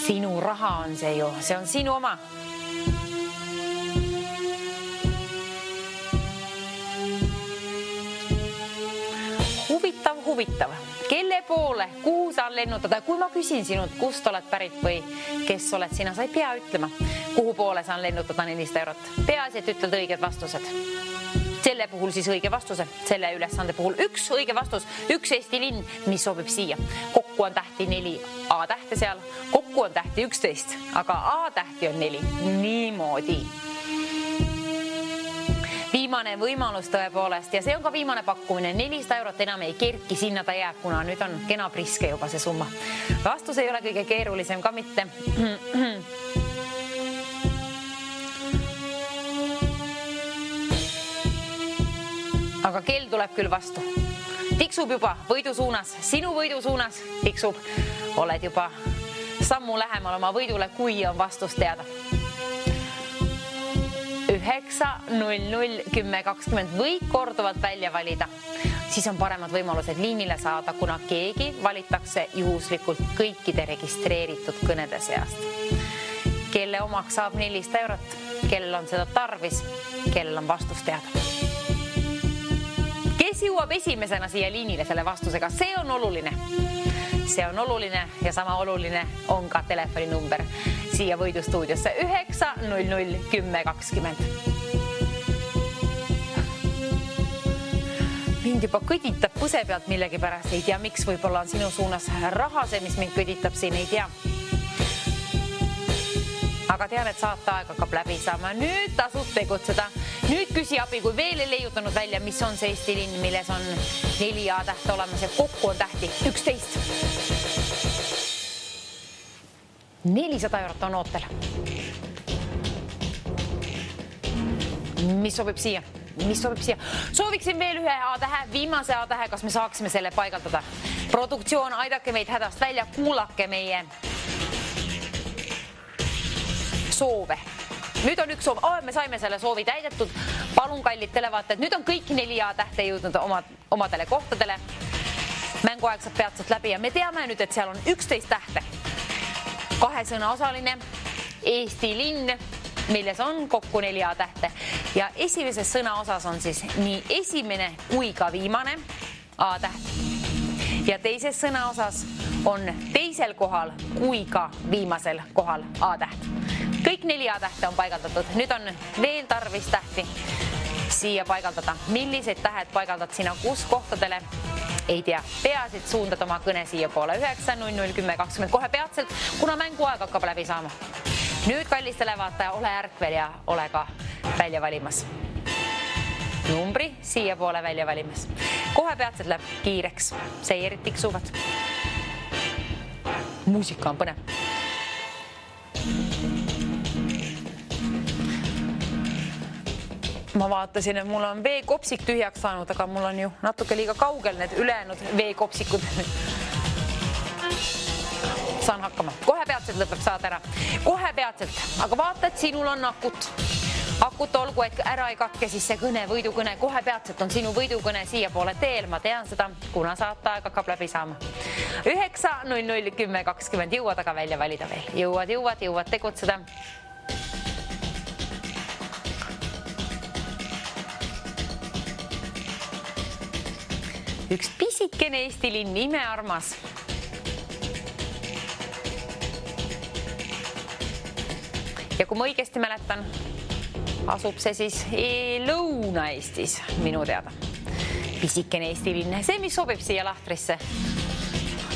Sinu raha on see ju, see on sinu oma. Huvitav. Kelle poole, kuhu saan lennutada? Kui ma küsin sinult, kust oled pärit või kes oled sina, sa ei pea ütlema, kuhu poole saan lennutada 400 eurot. Peaasi, et ütled õiged vastused. Selle puhul siis õige vastuse, selle ülesande puhul üks õige vastus, üks Eesti linn, mis sobib siia. Kokku on tähti 4 A-tähte seal, kokku on tähti 11, aga A-tähti on 4. Niimoodi. Viimane võimalus tõepoolest ja see on ka viimane pakkumine. 400 eurot enam ei kerki, sinna ta jääb, kuna nüüd on kena priske juba see summa. Vastus ei ole kõige keerulisem ka mitte. Aga kell tuleb küll vastu. Tiksub juba võidu suunas, sinu võidu suunas tiksub. Oled juba sammu lähemal oma võidule, kui on vastus teada. 9, 0, 10, 20 või korduvalt välja valida. Siis on paremad võimalused liinile saada, kuna keegi valitakse juhuslikult kõikide registreeritud kõnede seast. Kelle omaks saab 400 eurot, kellel on seda tarvis, kellel on vastus teada. Kes jõuab esimesena siia liinile selle vastusega, see on oluline. See on oluline ja sama oluline on ka telefoninumber siia võidustuudiosse 9 00 10 20. Mind juba kõditab põse pealt millegi pärast, ei tea miks, võib-olla on sinu suunas raha see, mis mind kõditab siin, ei tea. Aga tean, et saateaeg hakkab läbi saama. Nüüd tasub tegutseda. Nüüd küsi abi, kui veel ei leiutanud välja, mis on see Eesti linn, milles on 4 A-tähte olemas ja kokku on tähti 11. 400 eurot on ootel. Mis sobib siia? Sooviksin veel ühe A-tähe, viimase A-tähe, kas me saaksime selle paigaldada. Produktsioon, aidake meid hädast välja, kuulake meie soove. Nüüd on üks soov, me saime selle soovi täidetud. Palun kallid televaatajad, nüüd on kõik 4 A-tähte jõudnud omadele kohtadele. Mänguaeg saab peatselt läbi ja me teame nüüd, et seal on 11 tähte. 2 sõna osaline, Eesti linn, milles on kokku 4 A-tähte. Ja esimeses sõna osas on siis nii esimene kui ka viimane A-täht. Ja teises sõna osas on teisel kohal kui ka viimasel kohal A-täht. Kõik 4 A-tähte on paigaldatud. Nüüd on veel tarvis tähti siia paigaldada. Millised tähed paigaldad sina kus kohtadele? Ei tea. Peasid suundad oma kõne siia poole 9 00 10 20 kohe peatselt, kuna mänguaeg hakkab läbi saama. Nüüd kallis televaataja, ole ärkvel ja ole ka välja valimas. Numbri siia poole välja valimas. Kohe peatselt läheb kiireks. Seirid tiksuvad. Muusika on põnev. Ma vaatasin, et mul on veekopsik tühjaks saanud, aga mul on ju natuke liiga kaugel need ülejäänud veekopsikud. Saan hakkama. Kohe peatselt lõpeb saada ära. Kohe peatselt. Aga vaata, et sinul on akut. Akut olgu, et ära ei katke siis see kõne, võidukõne. Kohe peatselt on sinu võidukõne siia poole teel. Ma tean seda, kuna saateaeg hakkab läbi saama. 9 00 10 20 jõuad aga välja valida veel. Jõuad tegutseda. Üks pisikene Eesti linn, imearmas. Ja kui ma õigesti mäletan, asub see siis Lõuna-Eestis minu teada. Pisikene Eesti linn, see mis sobib siia lahtrisse.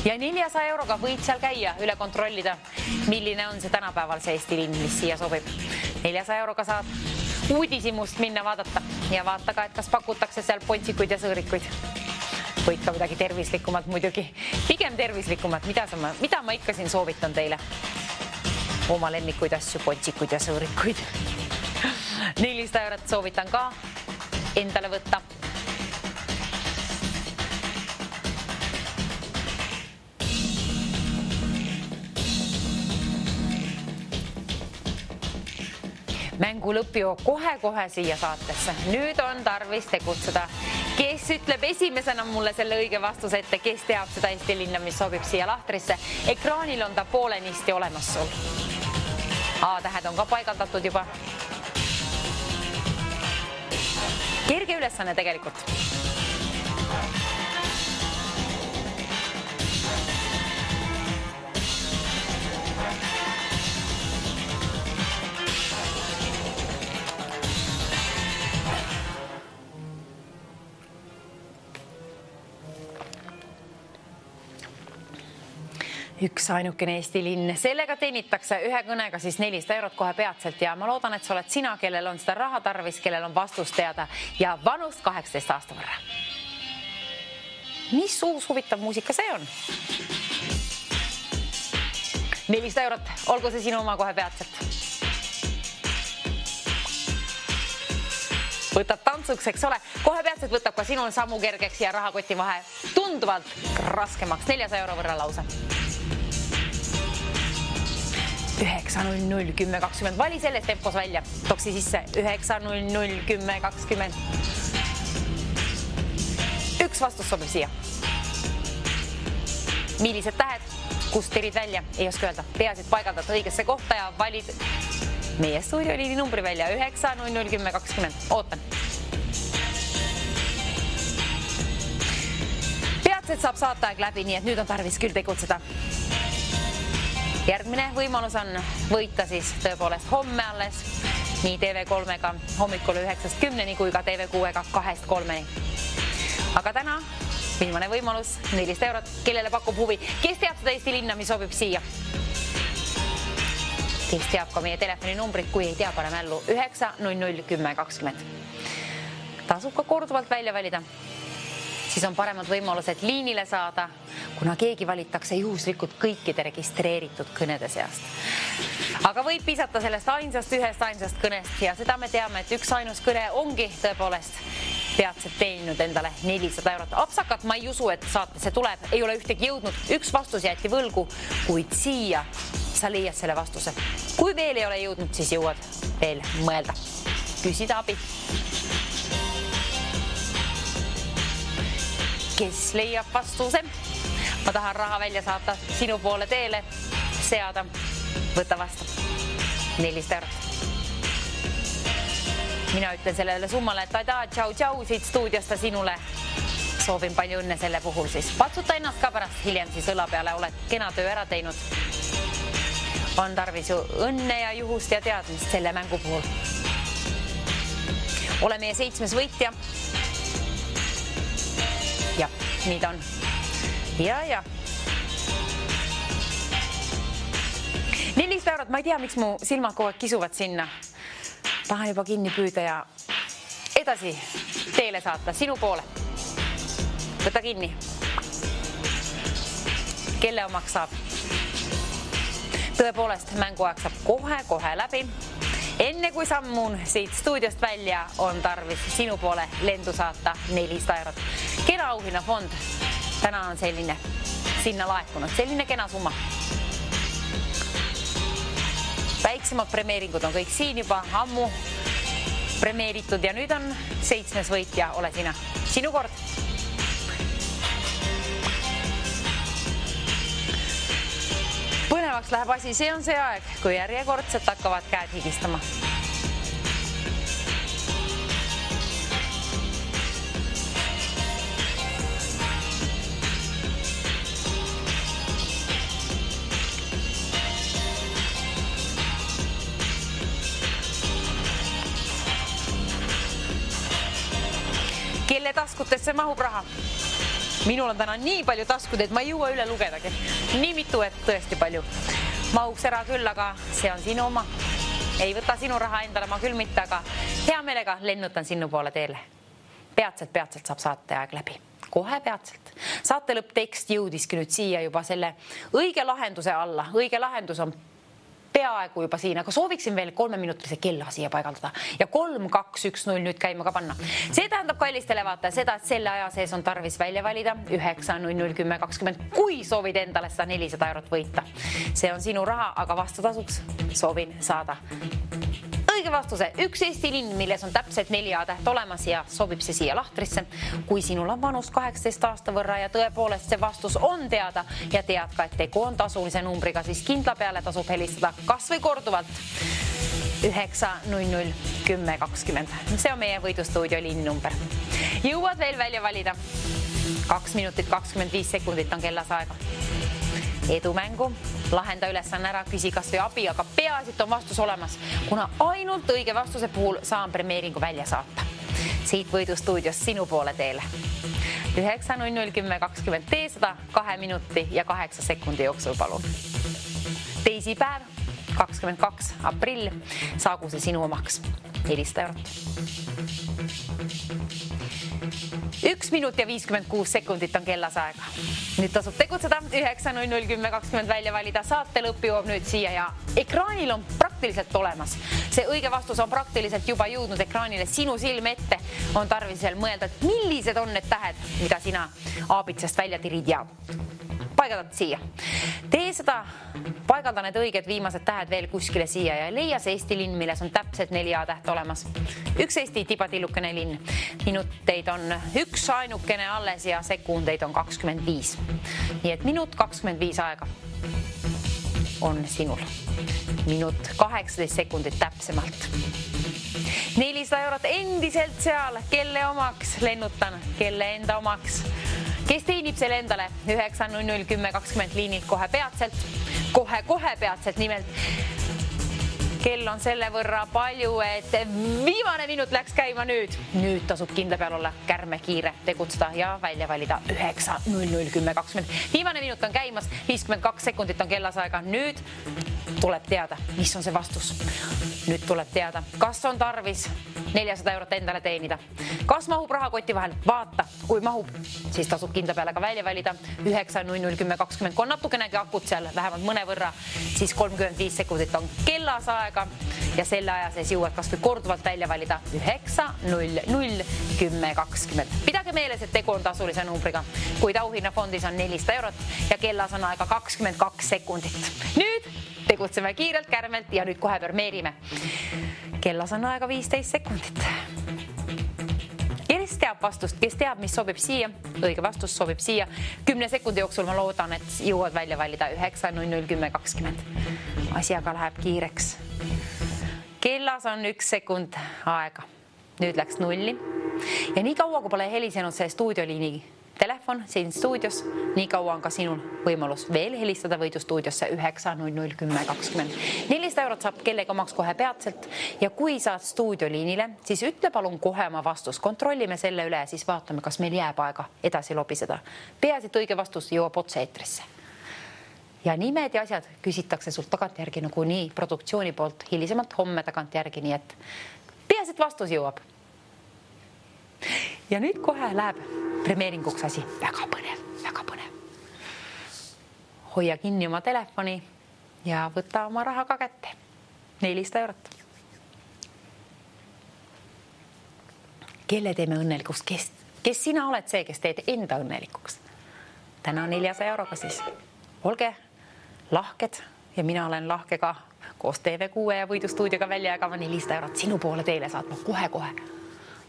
Ja 400 euroga võid seal käia, üle kontrollida, milline on see tänapäeval see Eesti linn, mis siia sobib. 400 euroga saad uudisimust minna vaadata ja vaata ka, et kas pakutakse seal pontsikuid ja sõõrikuid. Võid ka midagi tervislikumat muidugi. Pigem tervislikumat, mida ma ikka siin soovitan teile. Oma lemmikuid asju, pontsikuid ja sõõrikuid. 400 eurot soovitan ka endale võtta. mängu lõpp ju kohe-kohe siia saatesse. Nüüd on tarvis tegutseda. Kes ütleb esimesena mulle selle õige vastuse ette, kes teab seda Eesti linna, mis sobib siia lahtrisse? Ekraanil on ta poolenisti olemas sul. A-tähed on ka paigaldatud juba. Kerge ülesanne tegelikult. Üks ainukene Eesti linn. Sellega teenitakse ühe kõnega siis 400 eurot kohe peatselt ja ma loodan, et sa oled sina, kellel on seda raha tarvis, kellel on vastus teada ja vanust 18 aasta võrra. Mis uus huvitav muusika see on? 400 eurot, olgu see sinu oma kohe peatselt. Võtab tantsuks, eks ole. Kohe peatselt võtab ka sinul sammu kergeks ja rahakoti vahe tunduvalt raskemaks 400 euro võrra lause. 9-0-0-10-20. Vali selles tempos välja. Toksi sisse 9-0-0-10-20. Üks vastus sobib siia. Millised tähed? Kust tirid välja? Ei oska öelda. Peasid paigaldad õigesse kohta ja valid meie stuudioliini numbri välja 9-0-0-10-20. Ootan. Peatselt saab saateaeg läbi, nii et nüüd on tarvis küll tegutseda. Järgmine võimalus on võita siis tõepoolest homme alles nii TV3-ga hommikul 9-10 kui ka TV6-ga 2-3. Aga täna viimane võimalus 400 eurot, kellele pakub huvi. Kes teab seda Eesti linna, mis sobib siia? Kes teab ka meie telefoninumbrit, kui ei tea, pane mällu 9-0-0-10-20. Tasub ka korduvalt välja valida. Siis on paremad võimalused liinile saada, kuna keegi valitakse juhuslikult kõikide registreeritud kõnede seast. Aga võib pisata sellest ühest kõnest ja seda me teame, et üks ainus kõne ongi tõepoolest peatselt teeninud endale 400 eurot. Apsakat ma ei usu, et saatesse tuleb, ei ole ühtegi jõudnud. Üks vastus jäeti võlgu, kuid siia sa leiad selle vastuse. Kui veel ei ole jõudnud, siis jõuad veel mõelda. Küsida abi. Kes leiab vastuse? Ma tahan raha välja saata sinu poole teele, seada, võta vastu 400 eurot. Mina ütlen sellele summale, et tada, tšau siit stuudiosta sinule. Soovin palju õnne selle puhul siis. Patsuta ennast ka pärast hiljem siis õla peale, oled kena töö ära teinud. On tarvis ju õnne ja juhust ja teadmist selle mängu puhul. Ole meie 7. võitja. Ja, nii ta on. Ja. 400 eurot, ma ei tea, miks mu silmad kogu aeg kisuvad sinna. Tahan juba kinni püüda ja edasi teele saata sinu poole. Võta kinni. Kelle omaks saab? Tõepoolest, mänguaeg saab kohe läbi. Enne kui sammun siit stuudiost välja, on tarvis sinu poole lendu saata 400 eurot. Kena auhinnafond. Täna on selline sinna laekunud. Selline kena summa. Väiksemad premeeringud on kõik siin juba ammu premeeritud ja nüüd on 7. võitja, ole sina. Sinu kord. Põnevaks läheb asi, see on see aeg, kui järjekordselt hakkavad käed higistama. Kelle taskutesse mahub raha? Minul on täna nii palju taskud, et ma ei jõua üle lugedagi. Nii mitu, et tõesti palju. Mahuks ära küll, aga see on sinu oma. Ei võta sinu raha endale ma küll mitte, aga hea meelega lennutan sinu poole teele. Peatselt saab saateaeg läbi. Kohe peatselt. Saate lõpptekst jõudiski nüüd siia juba selle õige lahenduse alla. Õige lahendus on peaaegu juba siin, aga sooviksin veel 3-minutilise kella siia paigaldada ja 3-2-1-0 nüüd käima ka panna. See tähendab kallistele vaata seda, et selle aja sees on tarvis välja valida 9-0-0-10-20, kui soovid endale seda 400 eurot võita. See on sinu raha, aga vastutasuks soovin saada õige õige vastuse. Üks Eesti linn, milles on täpselt 4 A-täht olemas ja sobib see siia lahtrisse. Kui sinul on vanus 18 aasta võrra ja tõepoolest see vastus on teada ja tead ka, et tegu on tasulise numbriga, siis kindla peale tasub helistada kas või korduvalt 900 10 20. See on meie võidustuudio liinnumber. Jõuad veel välja valida. 2 minutit 25 sekundit on kellas aega. Edu mängu, lahenda ülesanne ära, küsi kas või abi, aga peaasi on vastus olemas, kuna ainult õige vastuse puhul saan premeeringu välja saata. Siit võidustuudiost sinu poole teele. 900 10 20 tee seda 2 minuti ja 8 sekundi jooksul, palun. Teisipäev, 22. aprill, saagu see sinu omaks. 400 eurot. 1 minut ja 56 sekundit on kellas aega. Nüüd tasub tegutseda, 900 10 20 välja valida. Saate lõpp jõuab nüüd siia ja ekraanil on praktiliselt olemas. See õige vastus on praktiliselt juba jõudnud ekraanile sinu silme ette. On tarvis veel mõelda, et millised on need tähed, mida sina aabitsast välja tirid ja paigaldad siia. Tee seda, paigalda need õiged viimased tähed veel kuskile siia ja leia see Eesti linn, milles on täpselt 4 A-täht olemas. Üks Eesti tibatillukene linn. Minuteid on üks ainukene alles ja sekundeid on 25. Nii et minut 25 aega on sinul. Minut 18 sekundit täpsemalt. 400 eurot endiselt seal, kelle omaks, lennutan, kelle enda omaks. Kes teenib selle endale 900 10 20 liinilt kohe peatselt, kohe peatselt nimelt. Kell on selle võrra palju, et viimane minut läks käima nüüd. Nüüd tasub kindla peal olla kärme kiire, tegutseda ja välja valida 900 10 20. Viimane minut on käimas, 52 sekundit on kellas aega. Nüüd tuleb teada, mis on see vastus. Nüüd tuleb teada, kas on tarvis 400 eurot endale teenida. Kas mahub rahakoti vahel? Vaata, kui mahub, siis tasub kindla peale ka välja valida 900 10 20. Kui on natukenegi akut seal, vähemalt mõne võrra, siis 35 sekundit on kellas aega ja selle aja sees jõuad kas või korduvalt välja valida 900 10 20. Pidage meeles, et tegu on tasulise numbriga, kuid auhinnafondis on 400 eurot ja kellas on aega 22 sekundit. Nüüd tegutseme kiirelt, kärmelt ja nüüd kohe premeerime. Kellas on aega 15 sekundit. Kes teab vastust, kes teab, mis sobib siia? Õige vastus sobib siia. 10 sekundi jooksul ma loodan, et jõuad välja valida 900 10 20. Asjaga läheb kiireks. Kellas on 1 sekund aega. Nüüd läks nulli. Ja nii kaua, kui pole helisenud see stuudioliini telefon siin stuudios, nii kaua on ka sinul võimalus veel helistada võidustuudiosse 900 10 20. 400 eurot saab kellegi omaks kohe peatselt ja kui saad stuudioliinile, siis ütle palun kohe oma vastus. Kontrollime selle üle ja siis vaatame, kas meil jääb aega edasi lobiseda. Peaasi, et õige vastus jõuab otse eetrisse. Ja nimed ja asjad küsitakse sult tagantjärgi nagu nii produktsiooni poolt hilisemalt homme tagantjärgi, nii et peaasi, et vastus jõuab. Ja nüüd kohe läheb premeeringuks asi. Väga põnev, väga põnev. Hoia kinni oma telefoni ja võta oma raha ka kätte. 400 eurot. Kelle teeme õnnelikuks? Kes sina oled see, kes teed enda õnnelikuks? Täna 400 euroga siis. Olge lahked ja mina olen lahke ka koos TV6 ja võidustuudioga välja jagama 400 eurot sinu poole teile saatma kohe.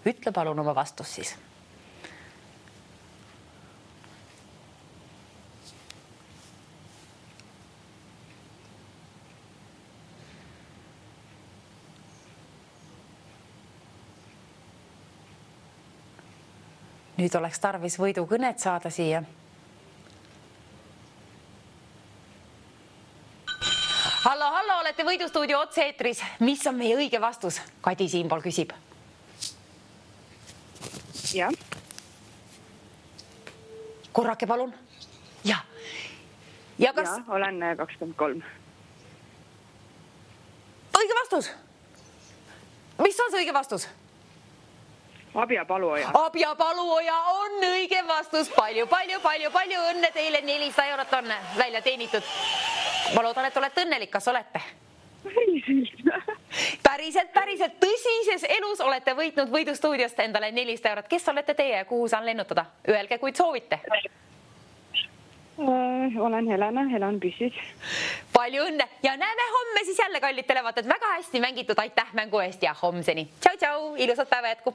Ütle palun oma vastus siis. Nüüd oleks tarvis võidukõnet saada siia. Hallo, olete võidustuudio otse-eetris. Mis on meie õige vastus? Kadi siinpool küsib. Ja. Korrake palun. Ja kas... Ja, olen 23. Õige vastus? Mis on see õige vastus? Abjapaluoja. Abjapaluoja on õige vastus. Palju õnne teile. 400 eurot on välja teenitud. Ma loodan, et olete õnnelik. Kas olete? Päriselt, tõsises elus olete võitnud võidustuudiost endale 400 eurot. Kes olete teie ja kuhu saan lennutada? Öelge, kuid soovite. Olen Helena, elan Püssis. Palju õnne ja näeme homme siis jälle, kallid televaatajad. Väga hästi mängitud, aitäh mängu eest ja homseni. Tšau, tšau, ilusat päeva jätku!